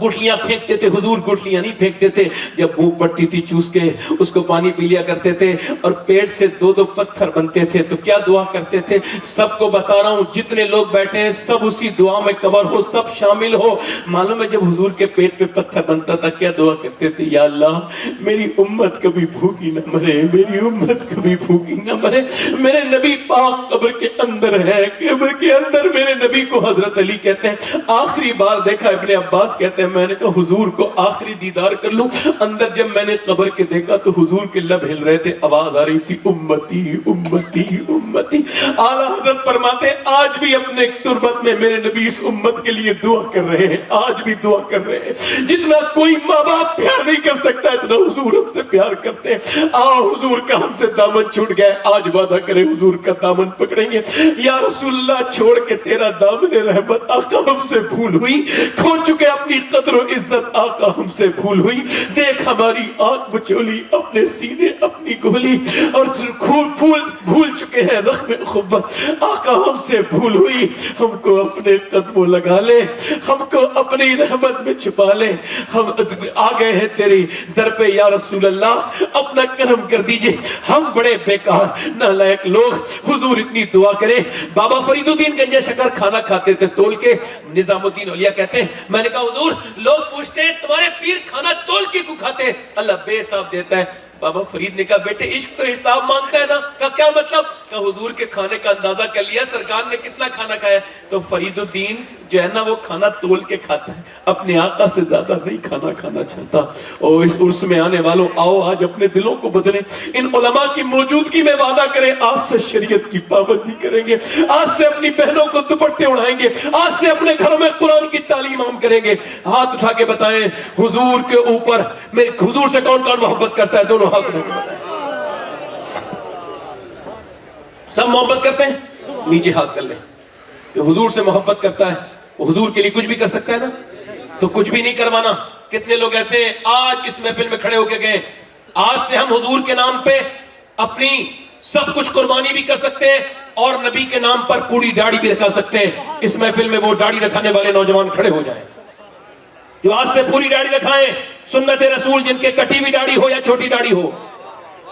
Speaker 1: گٹھلیاں پھینکتے تھے، حضور گٹھلیاں نہیں پھینکتے تھے، جب بھوک پڑتی تھی چوس کے اس کو پانی پی لیا کرتے تھے اور پیٹ سے 2 پتھر بنتے تھے تو کیا دعا کرتے تھے؟ سب کو بتا رہا ہوں، جتنے لوگ بیٹھے ہیں سب اسی دعا میں کور ہو، سب شامل ہو۔ معلوم ہے جب حضور کے پیٹ پہ پتھر بنتا تھا کیا دعا کرتے تھے؟ یا اللہ میری امت کبھی بھوکی نہ مرے، میری امت کبھی بھوکی نہ مرے۔ میرے نبی پاک قبر کے اندر ہے، قبر کے اندر میرے نبی کو حضرت علی کہتے ہیں آخری بار دیکھا، ابن عباس کہتے ہیں میں نے کہا حضور کو آخری دیدار کر لوں، اندر جب میں نے قبر کے دیکھا تو حضور کے لب ہل رہے تھے، آواز آ رہی تھی امتی امتی امتی۔ اعلیٰ حضرت فرماتے ہیں آج بھی اپنے تربت میں میرے نبی اس امت کے لیے دعا کر رہے ہیں، آج بھی دعا کر رہے ہیں۔ جتنا کوئی ماں باپ پیار نہیں کر سکتا اتنا حضور ہم سے پیار کرتے ہیں۔ حضور کا ہم سے دامن چھوٹ گیا، آج وعدہ کرے حضور کا دامن پکڑیں گے۔ یا رسول اللہ چھوڑ کے تیرا دامن رحمت آقا ہم سے بھول ہوئی، کھو چکے اپنی قدر و عزت آقا ہم سے بھول ہوئی، دیکھ ہماری آنکھ بچولی، اپنے سینے اپنی گولی، اور بھول چکے ہیں رحم خبت آقا ہم سے بھول ہوئی، ہم کو اپنے قدموں لگا لے، ہم کو اپنی رحمت میں چھپا لے، ہم آ گئے ہیں تیری در پہ یا رسول اللہ، اپنا کرم کر دیجئے، ہم بڑے بیکار نالائق لوگ۔ حضور اتنی دعا کرے۔ بابا فرید الدین گنج شکر کھانا کھاتے تھے تول کے، نظام الدین اولیاء کہتے ہیں میں نے کہا حضور لوگ پوچھتے ہیں تمہارے پیر کھانا تول کے کیوں کھاتے ہیں؟ اللہ بے حساب دیتا ہے۔ بابا فرید نے کہا بیٹے عشق تو حساب مانگتا ہے نا۔ کہا کیا مطلب؟ کہا حضور کے کھانے کا اندازہ کر لیا سرکار نے کتنا کھانا کھایا؟ تو فرید الدین جو ہے نا وہ کھانا تول کے کھاتا ہے، اپنے آقا سے زیادہ نہیں کھانا کھانا چاہتا۔ اور اس عرس میں آنے والوں آؤ آج اپنے دلوں کو بدلیں، ان علماء کی موجودگی میں وعدہ کریں آج سے شریعت کی پابندی کریں گے، آج سے اپنی بہنوں کو دوپٹے اڑائیں گے، آج سے اپنے گھروں میں قرآن کی تعلیم عام کریں گے۔ ہاتھ اٹھا کے بتائیں حضور کے اوپر حضور سے کون کون محبت کرتا ہے؟ دونوں ہاتھ اٹھا کے بتائیں۔ سب محبت کرتے ہیں؟ نیچے ہاتھ کر لیں۔ جو حضور سے محبت کرتا ہے وہ حضور کے لیے کچھ بھی کر سکتا ہے نا؟ تو کچھ بھی نہیں کروانا۔ کتنے لوگ ایسے ہیں آج اس محفل میں کھڑے ہو کے گئے آج سے ہم حضور کے نام پہ اپنی سب کچھ قربانی بھی کر سکتے ہیں اور نبی کے نام پر پوری داڑھی بھی رکھا سکتے ہیں۔ اس محفل میں وہ داڑھی رکھانے والے نوجوان کھڑے ہو جائیں جو آج سے پوری داڑھی رکھائیں، سنت رسول، جن کے کٹی ہوئی داڑھی ہو یا چھوٹی داڑھی ہو،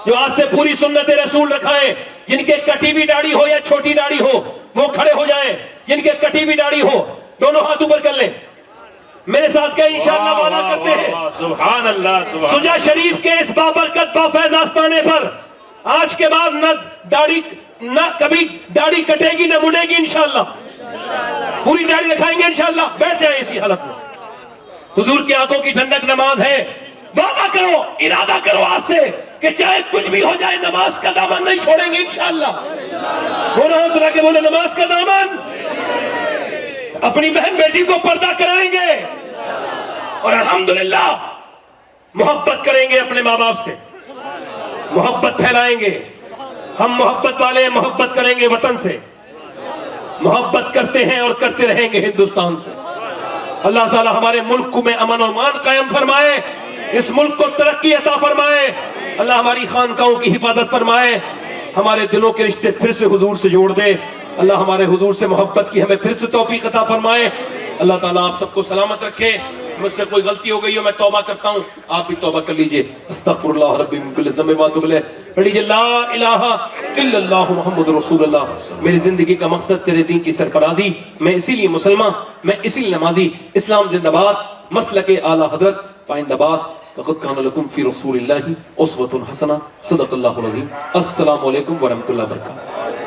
Speaker 1: جو آج سے پوری سنت رسول رکھائیں، جن کے کٹی ہوئی داڑھی ہو یا چھوٹی داڑھی ہو وہ کھڑے ہو جائیں، جن کے کٹی ہوئی داڑھی ہو دونوں ہاتھ اوپر کر لیں، میرے ساتھ کیا انشاءاللہ وعدہ کرتے ہیں
Speaker 4: سبحان اللہ سبحان
Speaker 1: سجا شریف کے اس بابرکت بافیض آستانے پر آج کے بعد نہ کبھی داڑھی کٹے گی نہ مڑے گی انشاءاللہ، پوری داڑھی دکھائیں گے انشاءاللہ۔ بیٹھ جائیں اسی حالت میں، حضور کی آنکھوں کی ٹھنڈک نماز ہے،
Speaker 3: وعدہ کرو، ارادہ کرو آج سے کہ چاہے کچھ بھی ہو جائے نماز کا دامن نہیں چھوڑیں گے انشاءاللہ۔ بولو ہاتھ اٹھا کے بولو نماز کا دامن، اپنی بہن بیٹی کو پردہ کرائیں گے، اور الحمدللہ محبت کریں گے اپنے ماں باپ سے، محبت پھیلائیں گے۔ ہم محبت والے ہیں، محبت کریں گے وطن سے، محبت کرتے ہیں اور کرتے رہیں گے ہندوستان سے۔ اللہ تعالی ہمارے ملک میں امن و امان قائم فرمائے، اس ملک کو ترقی عطا فرمائے، اللہ ہماری خانقاہوں کی حفاظت فرمائے، ہمارے دلوں کے رشتے پھر سے حضور سے جوڑ دے، اللہ ہمارے حضور سے محبت کی ہمیں پھر سے توفیق عطا فرمائے۔ اللہ تعالیٰ آپ سب کو سلامت رکھے۔ مجھ سے کوئی غلطی ہو گئی ہو میں توبہ کرتا ہوں، آپ بھی توبہ کر لیجئے۔ استغفر اللہ ربی من کل ذنب و اتوب الیہ۔ پڑھ لیجئے لا الہ الا اللہ محمد رسول اللہ۔ میری زندگی کا مقصد تیرے دین کی سرفرازی، میں اسی لیے مسلمان، میں اسی لیے نمازی۔ اسلام زندہ باد، مسلک اعلیٰ حضرت پائندہ باد۔ لقد کان لکم فی رسول اللہ اسوۃ حسنہ۔ صدق اللہ العظیم۔ السلام علیکم ورحمۃ اللہ وبرکاتہ۔